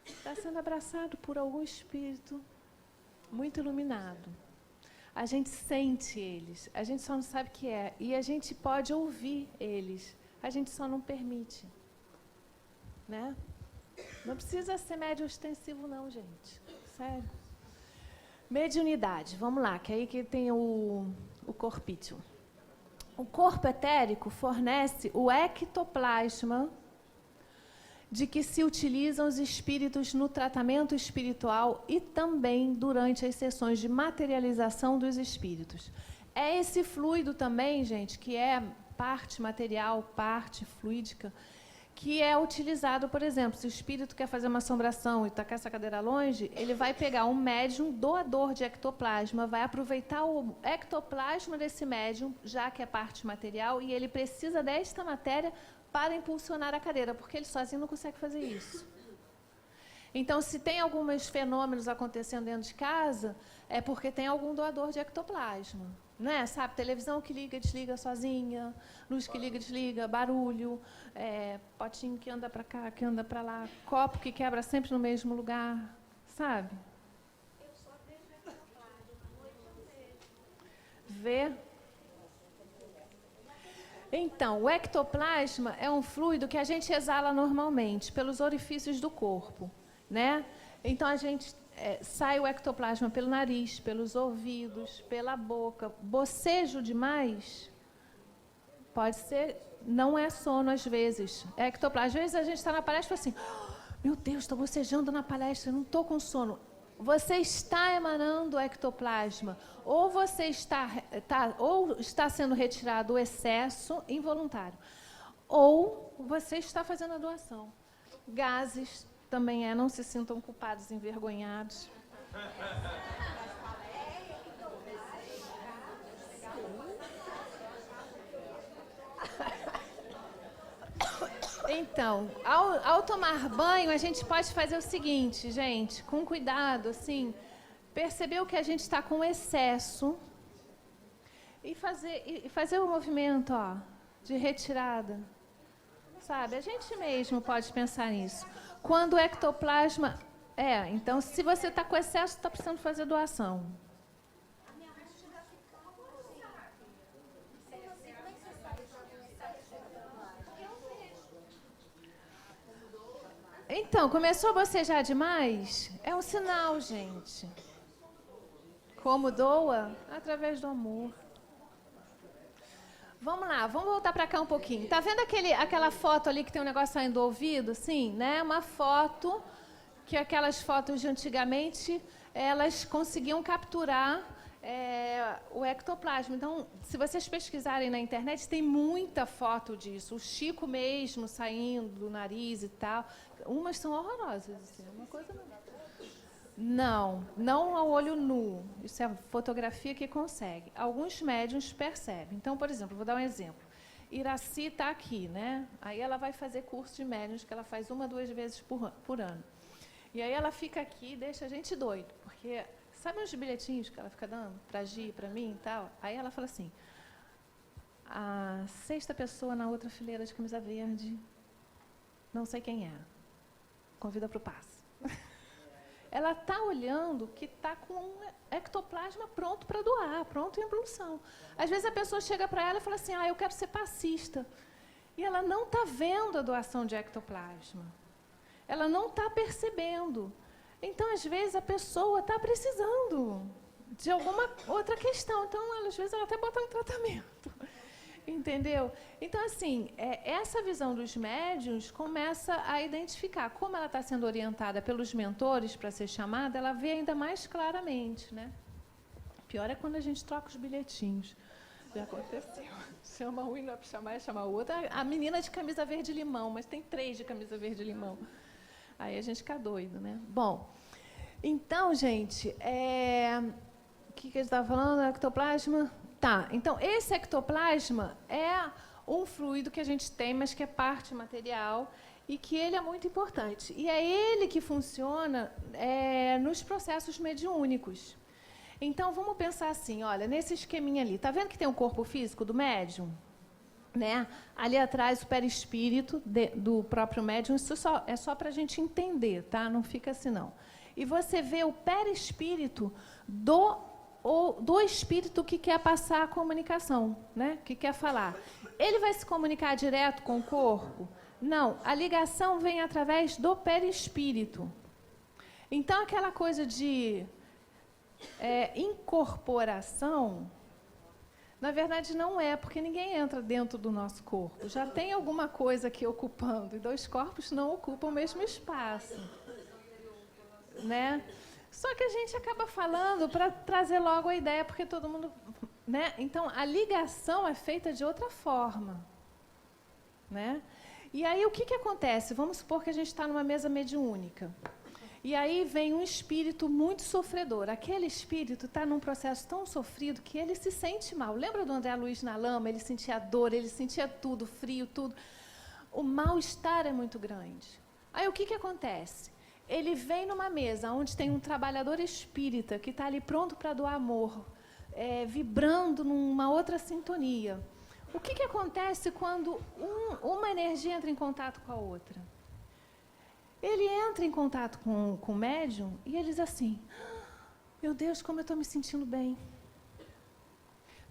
está sendo abraçado por algum espírito muito iluminado. A gente sente eles, a gente só não sabe o que é, e a gente pode ouvir eles, a gente só não permite. Né? Não precisa ser médio ostensivo, não, gente. Sério. Mediunidade, vamos lá, que aí que tem o corpício. O corpo etérico fornece o ectoplasma de que se utilizam os espíritos no tratamento espiritual e também durante as sessões de materialização dos espíritos. É esse fluido também, gente, que é parte material, parte fluídica, que é utilizado, por exemplo, se o espírito quer fazer uma assombração e está com essa cadeira longe, ele vai pegar um médium doador de ectoplasma, vai aproveitar o ectoplasma desse médium, já que é parte material, e ele precisa desta matéria para impulsionar a cadeira, porque ele sozinho não consegue fazer isso. Então, se tem alguns fenômenos acontecendo dentro de casa, é porque tem algum doador de ectoplasma. Né? Sabe, televisão que liga e desliga sozinha, luz que liga e desliga, barulho, potinho que anda para cá, que anda para lá, copo que quebra sempre no mesmo lugar, sabe? Eu só vejo ectoplasma, à noite eu vejo. Vê? Então, o ectoplasma é um fluido que a gente exala normalmente pelos orifícios do corpo, né? Então, a gente sai o ectoplasma pelo nariz, pelos ouvidos, pela boca. Bocejo demais pode ser, não é sono às vezes. Ectoplasma. Às vezes a gente está na palestra e fala assim, meu Deus, estou bocejando na palestra, não estou com sono. Você está emanando o ectoplasma, ou você ou está sendo retirado o excesso involuntário, ou você está fazendo a doação. Gases também não se sintam culpados, envergonhados. Então, ao tomar banho, a gente pode fazer o seguinte, gente, com cuidado, assim, perceber o que a gente está com excesso e fazer o movimento, ó, de retirada. Sabe, a gente mesmo pode pensar nisso. Quando o ectoplasma... então, se você está com excesso, está precisando fazer doação. Então, começou a bocejar demais? É um sinal, gente. Como doa? Através do amor. Vamos lá, vamos voltar para cá um pouquinho. Tá vendo aquela foto ali que tem um negócio saindo do ouvido? Sim, né? Uma foto que aquelas fotos de antigamente, elas conseguiam capturar o ectoplasma. Então, se vocês pesquisarem na internet, tem muita foto disso. O Chico mesmo saindo do nariz e tal. Umas são horrorosas, assim, é uma coisa... Não ao olho nu. Isso é a fotografia que consegue. Alguns médiuns percebem. Então, por exemplo, vou dar um exemplo. Iraci está aqui, né? Aí ela vai fazer curso de médiuns, que ela faz 1 ou 2 vezes por ano. E aí ela fica aqui e deixa a gente doido, porque sabe os bilhetinhos que ela fica dando para Gi, para mim e tal? Aí ela fala assim, a 6ª pessoa na outra fileira de camisa verde, não sei quem é, convida para o passe. Ela está olhando que está com um ectoplasma pronto para doar, pronto em evolução. Às vezes a pessoa chega para ela e fala assim, eu quero ser passista. E ela não está vendo a doação de ectoplasma. Ela não está percebendo. Então, às vezes, a pessoa está precisando de alguma outra questão. Então, às vezes, ela até bota no tratamento. Entendeu? Então, assim, essa visão dos médiuns começa a identificar. Como ela está sendo orientada pelos mentores para ser chamada, ela vê ainda mais claramente, né? Pior é quando a gente troca os bilhetinhos. Já aconteceu. Chama um e não é para chamar, é chamar o outro. A menina de camisa verde-limão, mas tem 3 de camisa verde-limão. Aí a gente fica doido, né? Bom, então, gente, o que a gente estava falando? Ectoplasma? Tá, então, esse ectoplasma é um fluido que a gente tem, mas que é parte material e que ele é muito importante. E é ele que funciona nos processos mediúnicos. Então, vamos pensar assim, olha, nesse esqueminha ali, tá vendo que tem um corpo físico do médium? Né? Ali atrás, o perispírito do próprio médium, isso é só para a gente entender, tá? Não fica assim, não. E você vê o perispírito do espírito que quer passar a comunicação, né? Que quer falar. Ele vai se comunicar direto com o corpo? Não, a ligação vem através do perispírito. Então, aquela coisa de incorporação, na verdade, não é, porque ninguém entra dentro do nosso corpo. Já tem alguma coisa aqui ocupando, e 2 corpos não ocupam o mesmo espaço. Né? Só que a gente acaba falando para trazer logo a ideia, porque todo mundo... Né? Então, a ligação é feita de outra forma. Né? E aí, o que acontece? Vamos supor que a gente está numa mesa mediúnica. E aí vem um espírito muito sofredor. Aquele espírito está num processo tão sofrido que ele se sente mal. Lembra do André Luiz na lama? Ele sentia dor, ele sentia tudo, frio, tudo. O mal-estar é muito grande. Aí o que acontece? Ele vem numa mesa onde tem um trabalhador espírita que está ali pronto para doar amor, vibrando numa outra sintonia. O que acontece quando uma energia entra em contato com a outra? Ele entra em contato com o médium e ele diz assim, meu Deus, como eu estou me sentindo bem.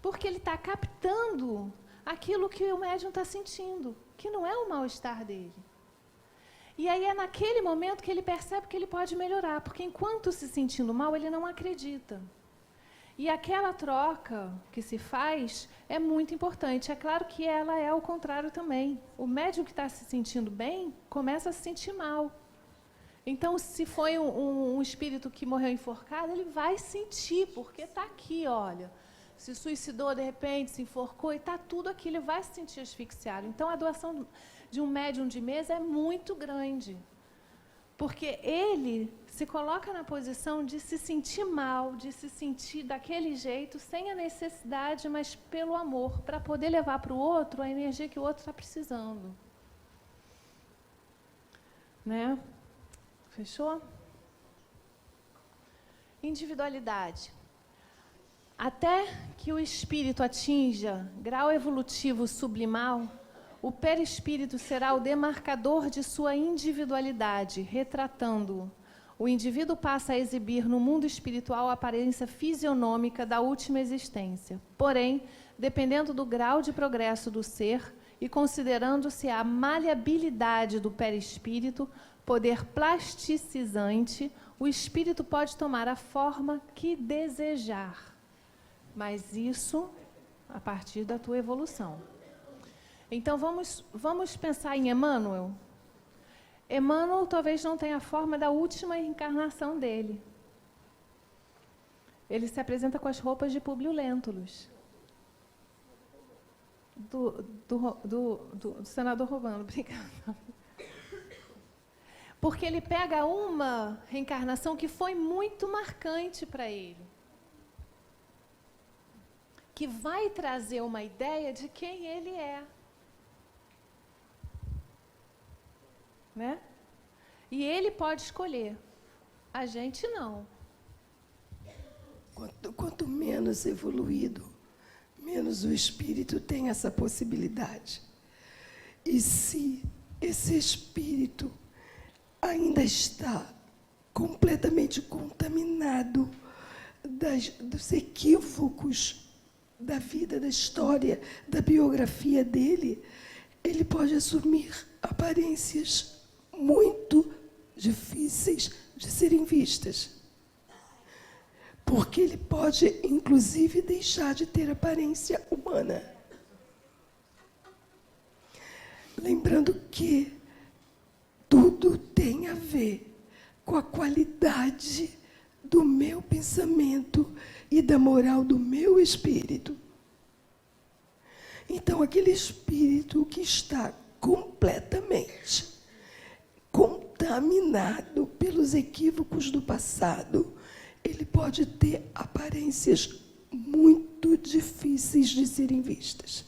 Porque ele está captando aquilo que o médium está sentindo, que não é o mal-estar dele. E aí é naquele momento que ele percebe que ele pode melhorar, porque enquanto se sentindo mal, ele não acredita. E aquela troca que se faz é muito importante. É claro que ela é ao contrário também. O médium que está se sentindo bem, começa a se sentir mal. Então, se foi um espírito que morreu enforcado, ele vai sentir, porque está aqui, olha. Se suicidou, de repente, se enforcou, e está tudo aqui, ele vai se sentir asfixiado. Então, a doação de um médium de mesa é muito grande. Porque ele se coloca na posição de se sentir mal, de se sentir daquele jeito, sem a necessidade, mas pelo amor, para poder levar para o outro a energia que o outro está precisando. Né? Fechou? Individualidade. Até que o espírito atinja grau evolutivo sublimal, o perispírito será o demarcador de sua individualidade, retratando-o. O indivíduo passa a exibir no mundo espiritual a aparência fisionômica da última existência. Porém, dependendo do grau de progresso do ser e considerando-se a maleabilidade do perispírito, poder plasticizante, o espírito pode tomar a forma que desejar. Mas isso a partir da tua evolução. Então, vamos pensar em Emmanuel. Emmanuel talvez não tenha a forma da última encarnação dele. Ele se apresenta com as roupas de Públio Lentulus. Do senador Romano, obrigada. Porque ele pega uma reencarnação que foi muito marcante para ele, que vai trazer uma ideia de quem ele é. Né? E ele pode escolher, a gente não. Quanto menos evoluído, menos o espírito tem essa possibilidade. E se esse espírito ainda está completamente contaminado dos equívocos da vida, da história, da biografia dele, ele pode assumir aparências muito difíceis de serem vistas. Porque ele pode, inclusive, deixar de ter aparência humana. Lembrando que tudo tem a ver com a qualidade do meu pensamento e da moral do meu espírito. Então, aquele espírito que está completamente contaminado pelos equívocos do passado, ele pode ter aparências muito difíceis de serem vistas.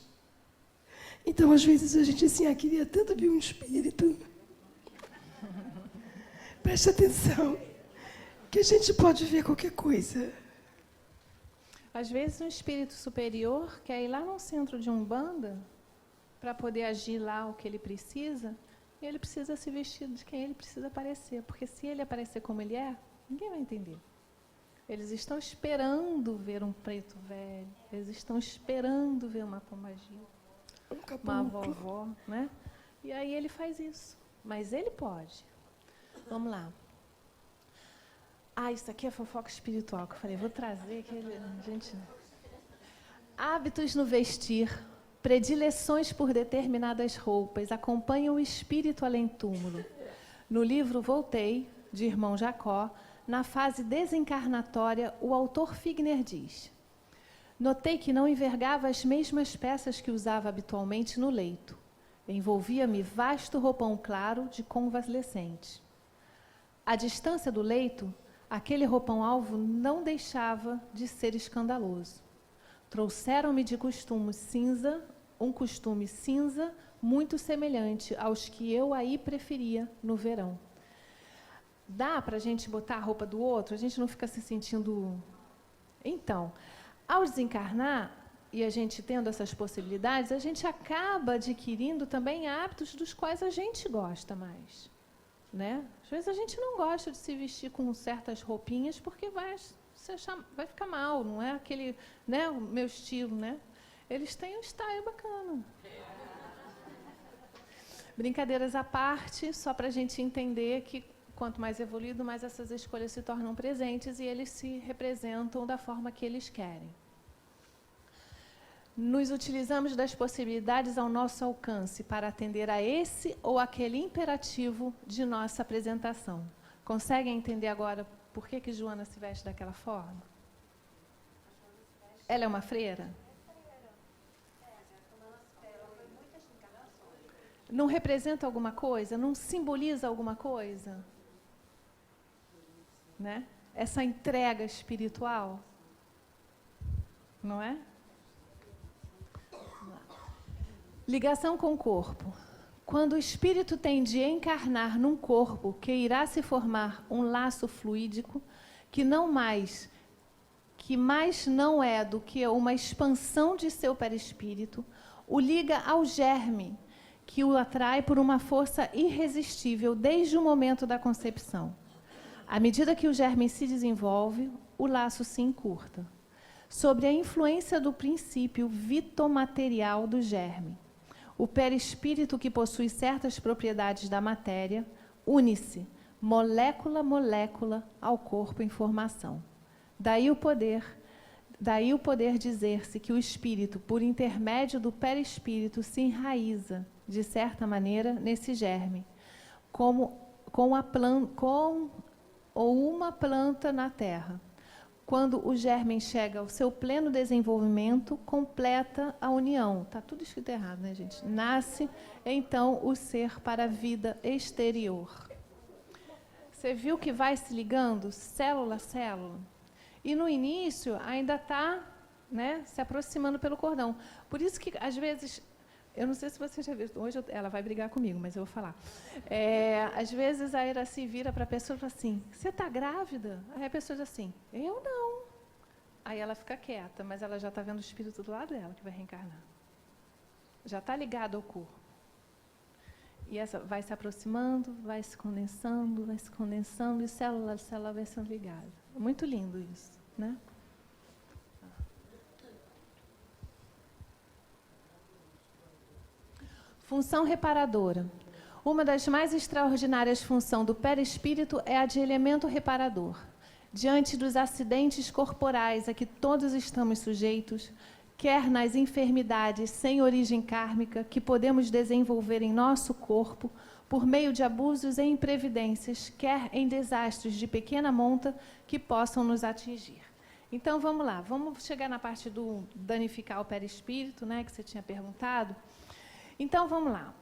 Então, às vezes, a gente assim, queria tanto ver um espírito. Preste atenção, que a gente pode ver qualquer coisa. Às vezes, um espírito superior quer ir lá no centro de Umbanda para poder agir lá o que ele precisa, e ele precisa se vestir de quem ele precisa aparecer, porque se ele aparecer como ele é, ninguém vai entender. Eles estão esperando ver um preto velho, eles estão esperando ver uma pombagira, uma vovó, né? E aí ele faz isso, mas ele pode. Vamos lá. Isso aqui é fofoca espiritual, que eu falei, vou trazer, que gente... Hábitos no vestir, predileções por determinadas roupas, acompanham o espírito além-túmulo. No livro Voltei, de Irmão Jacó, na fase desencarnatória, o autor Figner diz: notei que não envergava as mesmas peças que usava habitualmente no leito. Envolvia-me vasto roupão claro de convalescente. À distância do leito, aquele roupão-alvo não deixava de ser escandaloso. Trouxeram-me de um costume cinza muito semelhante aos que eu aí preferia no verão. Dá para a gente botar a roupa do outro? A gente não fica se sentindo... Então, ao desencarnar, e a gente tendo essas possibilidades, a gente acaba adquirindo também hábitos dos quais a gente gosta mais. Né? Às vezes a gente não gosta de se vestir com certas roupinhas porque vai ficar mal, não é aquele, né, o meu estilo, né? Eles têm um style bacana. Brincadeiras à parte, só para a gente entender que quanto mais evoluído, mais essas escolhas se tornam presentes e eles se representam da forma que eles querem. Nos utilizamos das possibilidades ao nosso alcance para atender a esse ou aquele imperativo de nossa apresentação. Conseguem entender agora por que Joana se veste daquela forma? Ela é uma freira? Não representa alguma coisa? Não simboliza alguma coisa? Né? Essa entrega espiritual? Não é? Ligação com o corpo. Quando o espírito tem de encarnar num corpo que irá se formar um laço fluídico que mais não é do que uma expansão de seu perispírito, o liga ao germe que o atrai por uma força irresistível desde o momento da concepção. À medida que o germe se desenvolve, o laço se encurta. Sob a influência do princípio vitomaterial do germe, o perispírito, que possui certas propriedades da matéria, une-se, molécula a molécula, ao corpo em formação. Daí o poder dizer-se que o espírito, por intermédio do perispírito, se enraiza, de certa maneira, nesse germe, como uma planta na terra. Quando o germe chega ao seu pleno desenvolvimento, completa a união. Está tudo escrito errado, né, gente? Nasce, então, o ser para a vida exterior. Você viu que vai se ligando, célula a célula? E no início ainda está, né, se aproximando pelo cordão. Por isso que, às vezes, eu não sei se você já viu, hoje ela vai brigar comigo, mas eu vou falar. Às vezes a Iraci vira para a pessoa e fala assim, você está grávida? Aí a pessoa diz assim, eu não. Aí ela fica quieta, mas ela já está vendo o espírito do lado dela, que vai reencarnar. Já está ligado ao corpo. E essa vai se aproximando, vai se condensando, e célula a célula vai sendo ligada. Muito lindo isso, né? Função reparadora. Uma das mais extraordinárias funções do perispírito é a de elemento reparador. Diante dos acidentes corporais a que todos estamos sujeitos, quer nas enfermidades sem origem kármica que podemos desenvolver em nosso corpo, por meio de abusos e imprevidências, quer em desastres de pequena monta que possam nos atingir. Então, vamos lá. Vamos chegar na parte do danificar o perispírito, né, que você tinha perguntado. Então, vamos lá.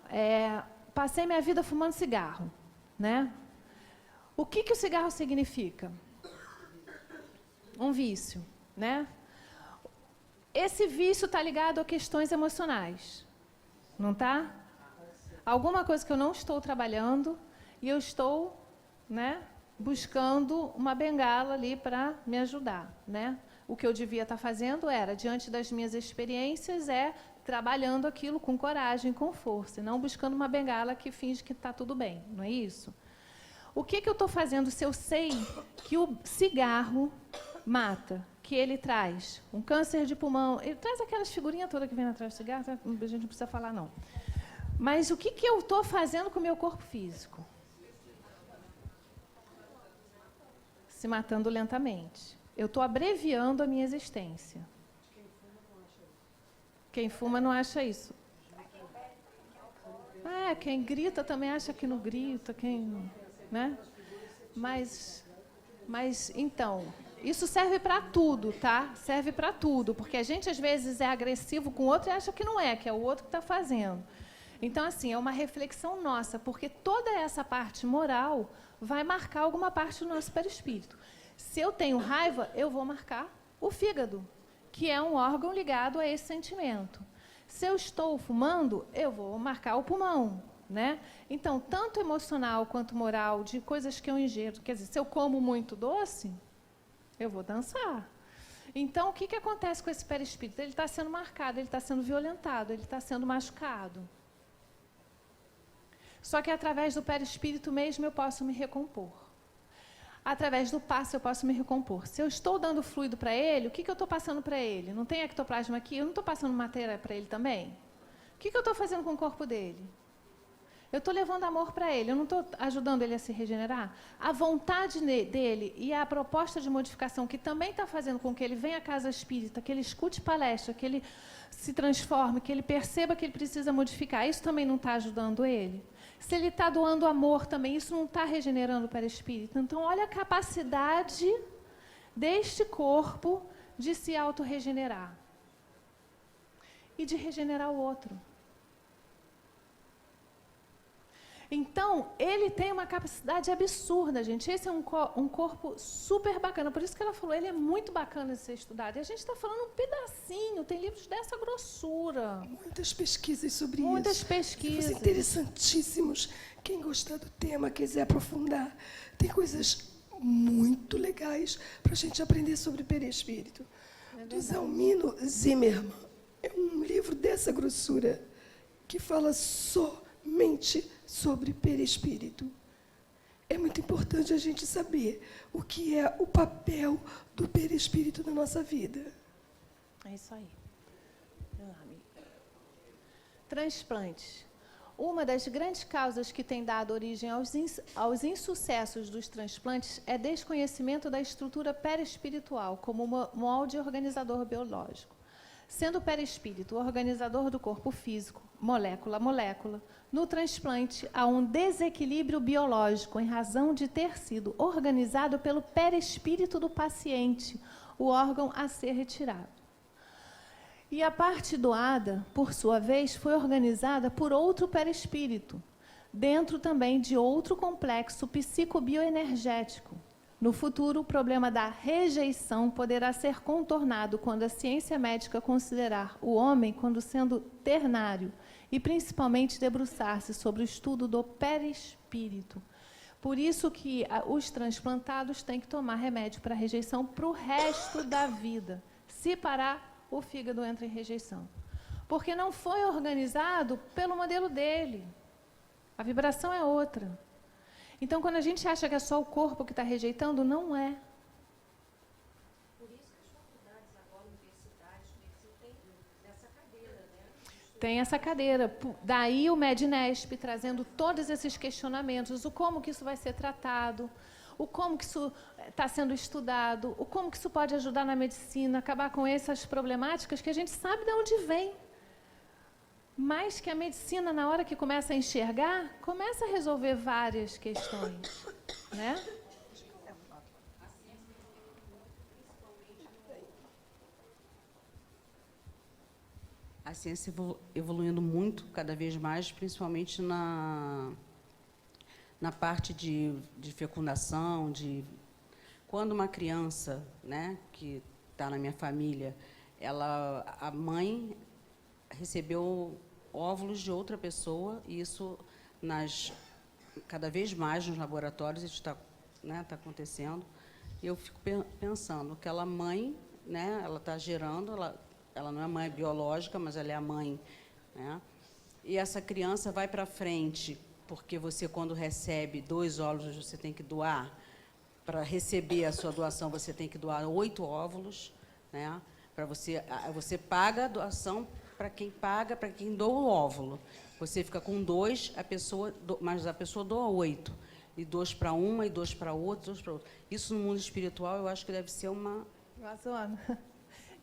Passei minha vida fumando cigarro, né? O que o cigarro significa? Um vício, né? Esse vício está ligado a questões emocionais, não está? Alguma coisa que eu não estou trabalhando e eu estou, né, buscando uma bengala ali para me ajudar, né? O que eu devia estar fazendo era, diante das minhas experiências, trabalhando aquilo com coragem, com força, e não buscando uma bengala que finge que está tudo bem, não é isso? O que eu estou fazendo se eu sei que o cigarro mata, que ele traz um câncer de pulmão, ele traz aquelas figurinhas todas que vem atrás do cigarro, a gente não precisa falar, não. Mas o que eu estou fazendo com o meu corpo físico? Se matando lentamente. Eu estou abreviando a minha existência. Quem fuma não acha isso. Quem grita também acha que não grita, né? Mas então, isso serve para tudo, tá? Serve para tudo, porque a gente às vezes é agressivo com o outro e acha que não é, que é o outro que está fazendo. Então, assim, é uma reflexão nossa, porque toda essa parte moral vai marcar alguma parte do nosso perispírito. Se eu tenho raiva, eu vou marcar o fígado, que é um órgão ligado a esse sentimento. Se eu estou fumando, eu vou marcar o pulmão, né? Então, tanto emocional quanto moral, de coisas que eu ingiro, quer dizer, se eu como muito doce, eu vou dançar. Então, o que acontece com esse perispírito? Ele está sendo marcado, ele está sendo violentado, ele está sendo machucado. Só que através do perispírito mesmo eu posso me recompor. Através do passe eu posso me recompor. Se eu estou dando fluido para ele, o que eu estou passando para ele? Não tem ectoplasma aqui? Eu não estou passando matéria para ele também? O que eu estou fazendo com o corpo dele? Eu estou levando amor para ele, eu não estou ajudando ele a se regenerar? A vontade dele e a proposta de modificação que também está fazendo com que ele venha à casa espírita, que ele escute palestra, que ele se transforme, que ele perceba que ele precisa modificar, isso também não está ajudando ele? Se ele está doando amor também, isso não está regenerando o perispírito? Então, olha a capacidade deste corpo de se autorregenerar e de regenerar o outro. Então, ele tem uma capacidade absurda, gente. Esse é um corpo super bacana. Por isso que ela falou, ele é muito bacana de ser estudado. E a gente está falando um pedacinho, tem livros dessa grossura. Muitas pesquisas sobre isso. Muitas pesquisas. Livros interessantíssimos. Quem gostar do tema, quiser aprofundar, tem coisas muito legais para a gente aprender sobre perispírito. Do Zalmino Zimmermann. É um livro dessa grossura que fala somente sobre perispírito. É muito importante a gente saber o que é o papel do perispírito na nossa vida. É isso aí. Transplantes. uma das grandes causas que tem dado origem aos insucessos dos transplantes é desconhecimento da estrutura perispiritual como molde organizador biológico. Sendo o perispírito o organizador do corpo físico, molécula a molécula, no transplante há um desequilíbrio biológico em razão de ter sido organizado pelo perispírito do paciente, o órgão a ser retirado. E a parte doada, por sua vez, foi organizada por outro perispírito, dentro também de outro complexo psicobioenergético. No futuro, o problema da rejeição poderá ser contornado quando a ciência médica considerar o homem como sendo ternário e, principalmente, debruçar-se sobre o estudo do perispírito. Por isso que os transplantados têm que tomar remédio para rejeição para o resto da vida. Se parar, o fígado entra em rejeição. Porque não foi organizado pelo modelo dele. A vibração é outra. Então, quando a gente acha que é só o corpo que está rejeitando, não é. Por isso que as faculdades agora, universidades, têm essa cadeira, né? Tem essa cadeira. Daí o MEDNESP trazendo todos esses questionamentos, o como que isso vai ser tratado, o como que isso está sendo estudado, o como que isso pode ajudar na medicina, acabar com essas problemáticas que a gente sabe de onde vem. Mas que a medicina, na hora que começa a enxergar, começa a resolver várias questões, né? A ciência evoluindo muito, cada vez mais, principalmente na parte de fecundação, quando uma criança, né, que está na minha família, a mãe recebeu óvulos de outra pessoa, e isso cada vez mais nos laboratórios isso está, né, tá acontecendo. E eu fico pensando, aquela mãe, né, ela está gerando, ela não é mãe biológica, mas ela é a mãe, né? E essa criança vai para frente, porque você, quando recebe 2 óvulos, você tem que doar. Para receber a sua doação, você tem que doar 8 óvulos, né? Você paga a doação para quem doa o óvulo. Você fica com 2, mas a pessoa doa 8. E 2 para uma, e 2 para outra, 2 para outra. Isso, no mundo espiritual, eu acho que deve ser uma...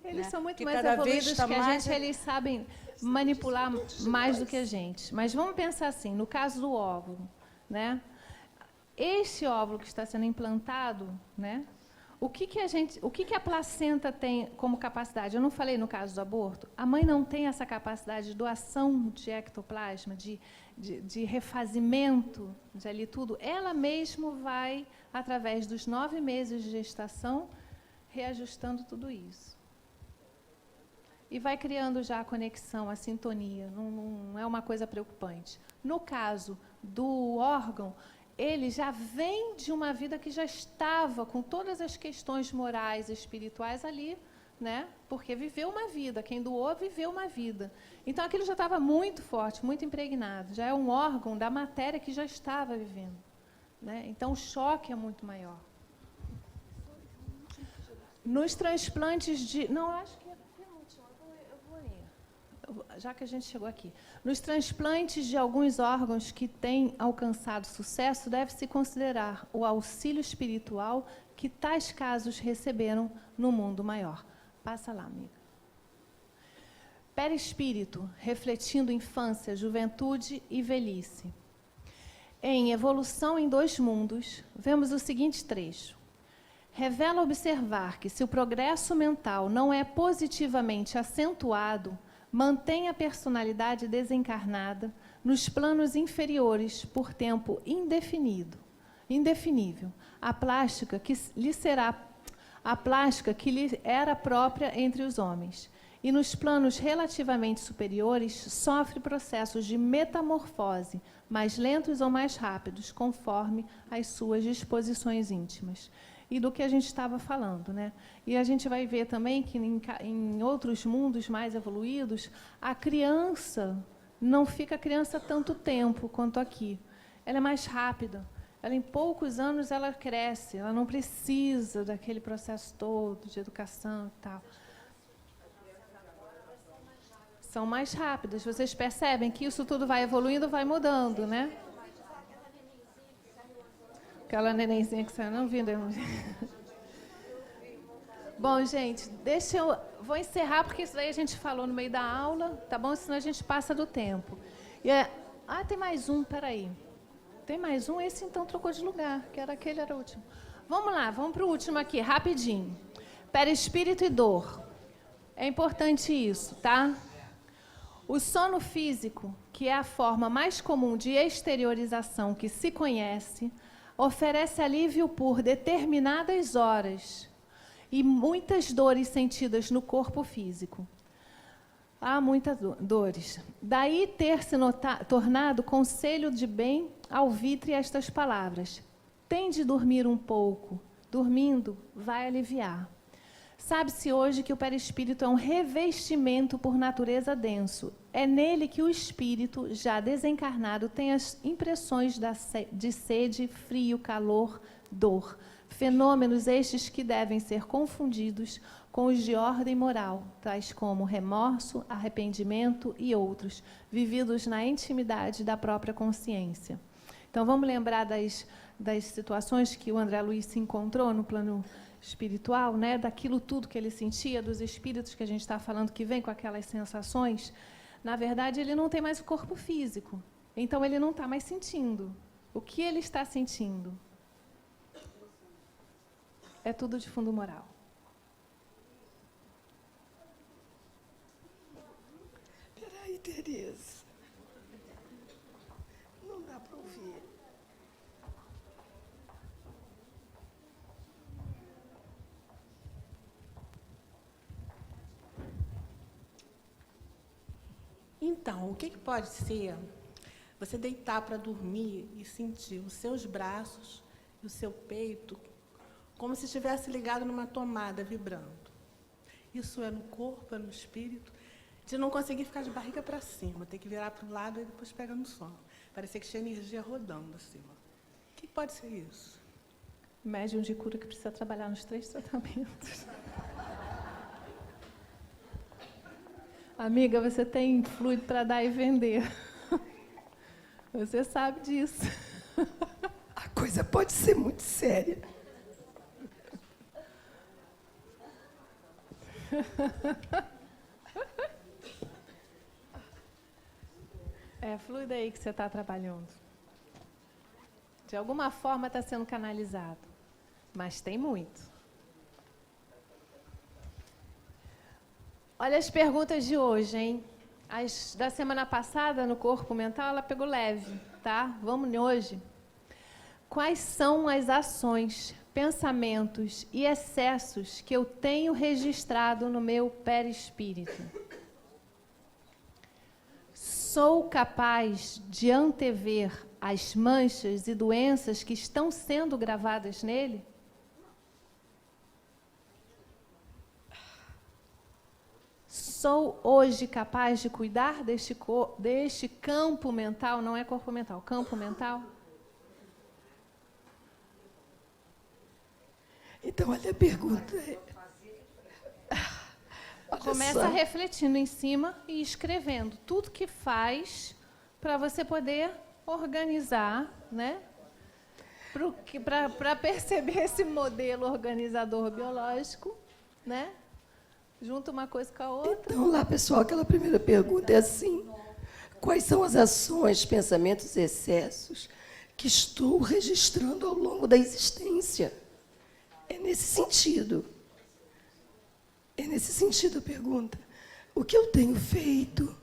Eles, né, são muito mais cada evoluídos vez tá que a mais... gente, eles sabem manipular mais do que a gente. Mas vamos pensar assim, no caso do óvulo, né? Esse óvulo que está sendo implantado, né? O que a placenta tem como capacidade? Eu não falei no caso do aborto. A mãe não tem essa capacidade de doação de ectoplasma, de refazimento de ali tudo. Ela mesma vai, através dos 9 meses de gestação, reajustando tudo isso. E vai criando já a conexão, a sintonia. Não é uma coisa preocupante. No caso do órgão, ele já vem de uma vida que já estava com todas as questões morais e espirituais ali, né? Porque viveu uma vida, quem doou viveu uma vida. Então, aquilo já estava muito forte, muito impregnado. Já é um órgão da matéria que já estava vivendo, né? Então, o choque é muito maior. Nos transplantes de... Não, acho que é penúltimo, eu vou ir. Já que a gente chegou aqui. Nos transplantes de alguns órgãos que têm alcançado sucesso, deve-se considerar o auxílio espiritual que tais casos receberam no mundo maior. Passa lá, amiga. Perispírito, refletindo infância, juventude e velhice. Em Evolução em 2 Mundos, vemos o seguinte trecho. Revela observar que, se o progresso mental não é positivamente acentuado, mantém a personalidade desencarnada nos planos inferiores por tempo indefinível. A plástica que lhe era própria entre os homens. E nos planos relativamente superiores sofre processos de metamorfose, mais lentos ou mais rápidos, conforme as suas disposições íntimas. E do que a gente estava falando, né? E a gente vai ver também que em outros mundos mais evoluídos, a criança não fica criança tanto tempo quanto aqui. Ela é mais rápida. Ela, em poucos anos, ela cresce. Ela não precisa daquele processo todo de educação e tal. são mais rápidas. Vocês percebem que isso tudo vai evoluindo, vai mudando, né? Aquela nenenzinha que saiu, não vi. Bom, gente, vou encerrar, porque isso daí a gente falou no meio da aula, tá bom? Senão a gente passa do tempo. Tem mais um, peraí. Tem mais um? Esse, então, trocou de lugar, que era aquele, era o último. Vamos lá, vamos para o último aqui, rapidinho. Perispírito e dor. É importante isso, tá? O sono físico, que é a forma mais comum de exteriorização que se conhece, oferece alívio por determinadas horas e muitas dores sentidas no corpo físico. Há muitas dores. Daí ter se tornado conselho de bem alvitre estas palavras. Tem de dormir um pouco. Dormindo, vai aliviar. Sabe-se hoje que o perispírito é um revestimento por natureza denso. É nele que o espírito, já desencarnado, tem as impressões de sede, frio, calor, dor. Fenômenos estes que devem ser confundidos com os de ordem moral, tais como remorso, arrependimento e outros, vividos na intimidade da própria consciência. Então, vamos lembrar das situações que o André Luiz se encontrou no plano espiritual, né? Daquilo tudo que ele sentia, dos espíritos que a gente está falando, que vem com aquelas sensações. Na verdade, ele não tem mais o corpo físico, então ele não está mais sentindo. O que ele está sentindo? É tudo de fundo moral. Peraí, Tereza. Não dá para ouvir. Então, o que pode ser você deitar para dormir e sentir os seus braços e o seu peito como se estivesse ligado numa tomada vibrando? Isso é no corpo, é no espírito, de não conseguir ficar de barriga para cima, ter que virar para o lado e depois pega no sono. Parecia que tinha energia rodando acima. O que pode ser isso? Médium de cura que precisa trabalhar nos 3 tratamentos. Amiga, você tem fluido para dar e vender. Você sabe disso. A coisa pode ser muito séria. É fluido aí que você está trabalhando. De alguma forma está sendo canalizado. Mas tem muito. Olha as perguntas de hoje, hein? As da semana passada, no corpo mental, ela pegou leve, tá? Vamos hoje. Quais são as ações, pensamentos e excessos que eu tenho registrado no meu perispírito? Sou capaz de antever as manchas e doenças que estão sendo gravadas nele? Sou hoje capaz de cuidar deste campo mental, não é corpo mental, campo mental? Então, olha a pergunta. Começa refletindo em cima e escrevendo tudo que faz para você poder organizar, né? Para perceber esse modelo organizador biológico, né? Junta uma coisa com a outra. Então, lá, pessoal, aquela primeira pergunta é assim: quais são as ações, pensamentos e excessos que estou registrando ao longo da existência? É nesse sentido. É nesse sentido a pergunta. O que eu tenho feito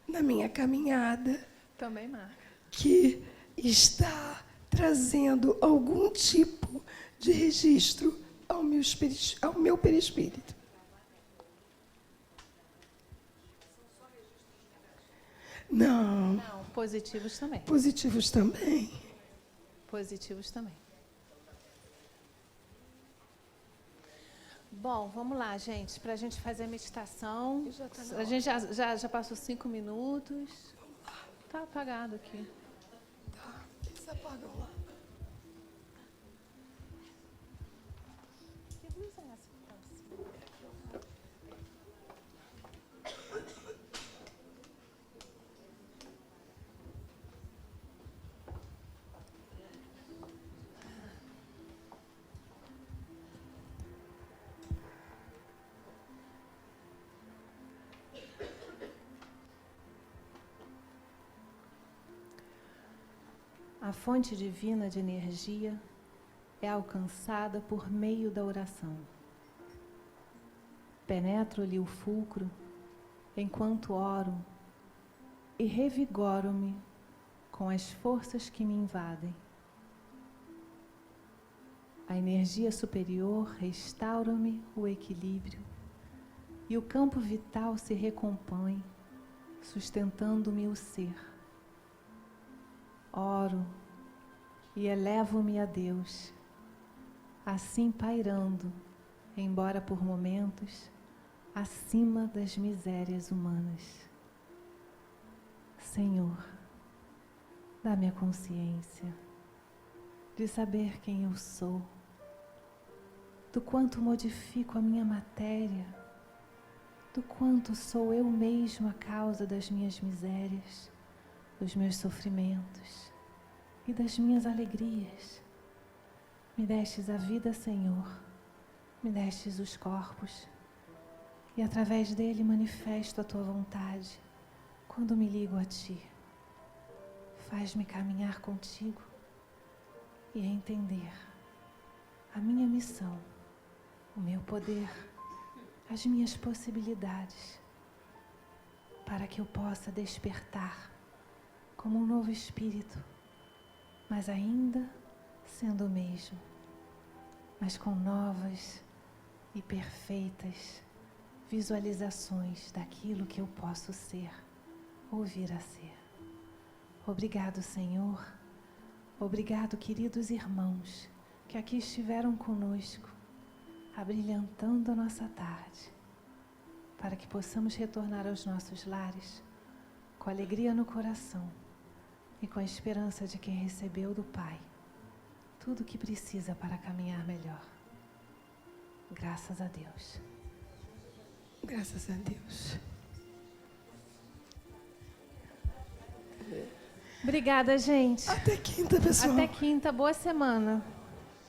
na minha caminhada Também marca. que está trazendo algum tipo de registro ao meu perispírito? Não. Não, positivos também. Positivos também. Positivos também. Bom, vamos lá, gente, para a gente fazer a meditação. A gente já passou 5 minutos. Está apagado aqui. Tá, eles apagam lá. Que luz é essa? A fonte divina de energia é alcançada por meio da oração. Penetro-lhe o fulcro enquanto oro e revigoro-me com as forças que me invadem. A energia superior restaura-me o equilíbrio e o campo vital se recompõe, sustentando-me o ser. Oro e elevo-me a Deus, assim pairando, embora por momentos, acima das misérias humanas. Senhor, dá-me a consciência de saber quem eu sou, do quanto modifico a minha matéria, do quanto sou eu mesmo a causa das minhas misérias, dos meus sofrimentos e das minhas alegrias. Me destes a vida, Senhor, me destes os corpos, e através dele manifesto a tua vontade quando me ligo a ti. Faz-me caminhar contigo e entender a minha missão, o meu poder, as minhas possibilidades, para que eu possa despertar como um novo espírito, mas ainda sendo o mesmo, mas com novas e perfeitas visualizações daquilo que eu posso ser ou vir a ser. Obrigado, Senhor. Obrigado, queridos irmãos, que aqui estiveram conosco, abrilhantando a nossa tarde, para que possamos retornar aos nossos lares com alegria no coração e com a esperança de quem recebeu do Pai tudo o que precisa para caminhar melhor. Graças a Deus. Graças a Deus. Obrigada, gente. Até quinta, pessoal. Até quinta. Boa semana.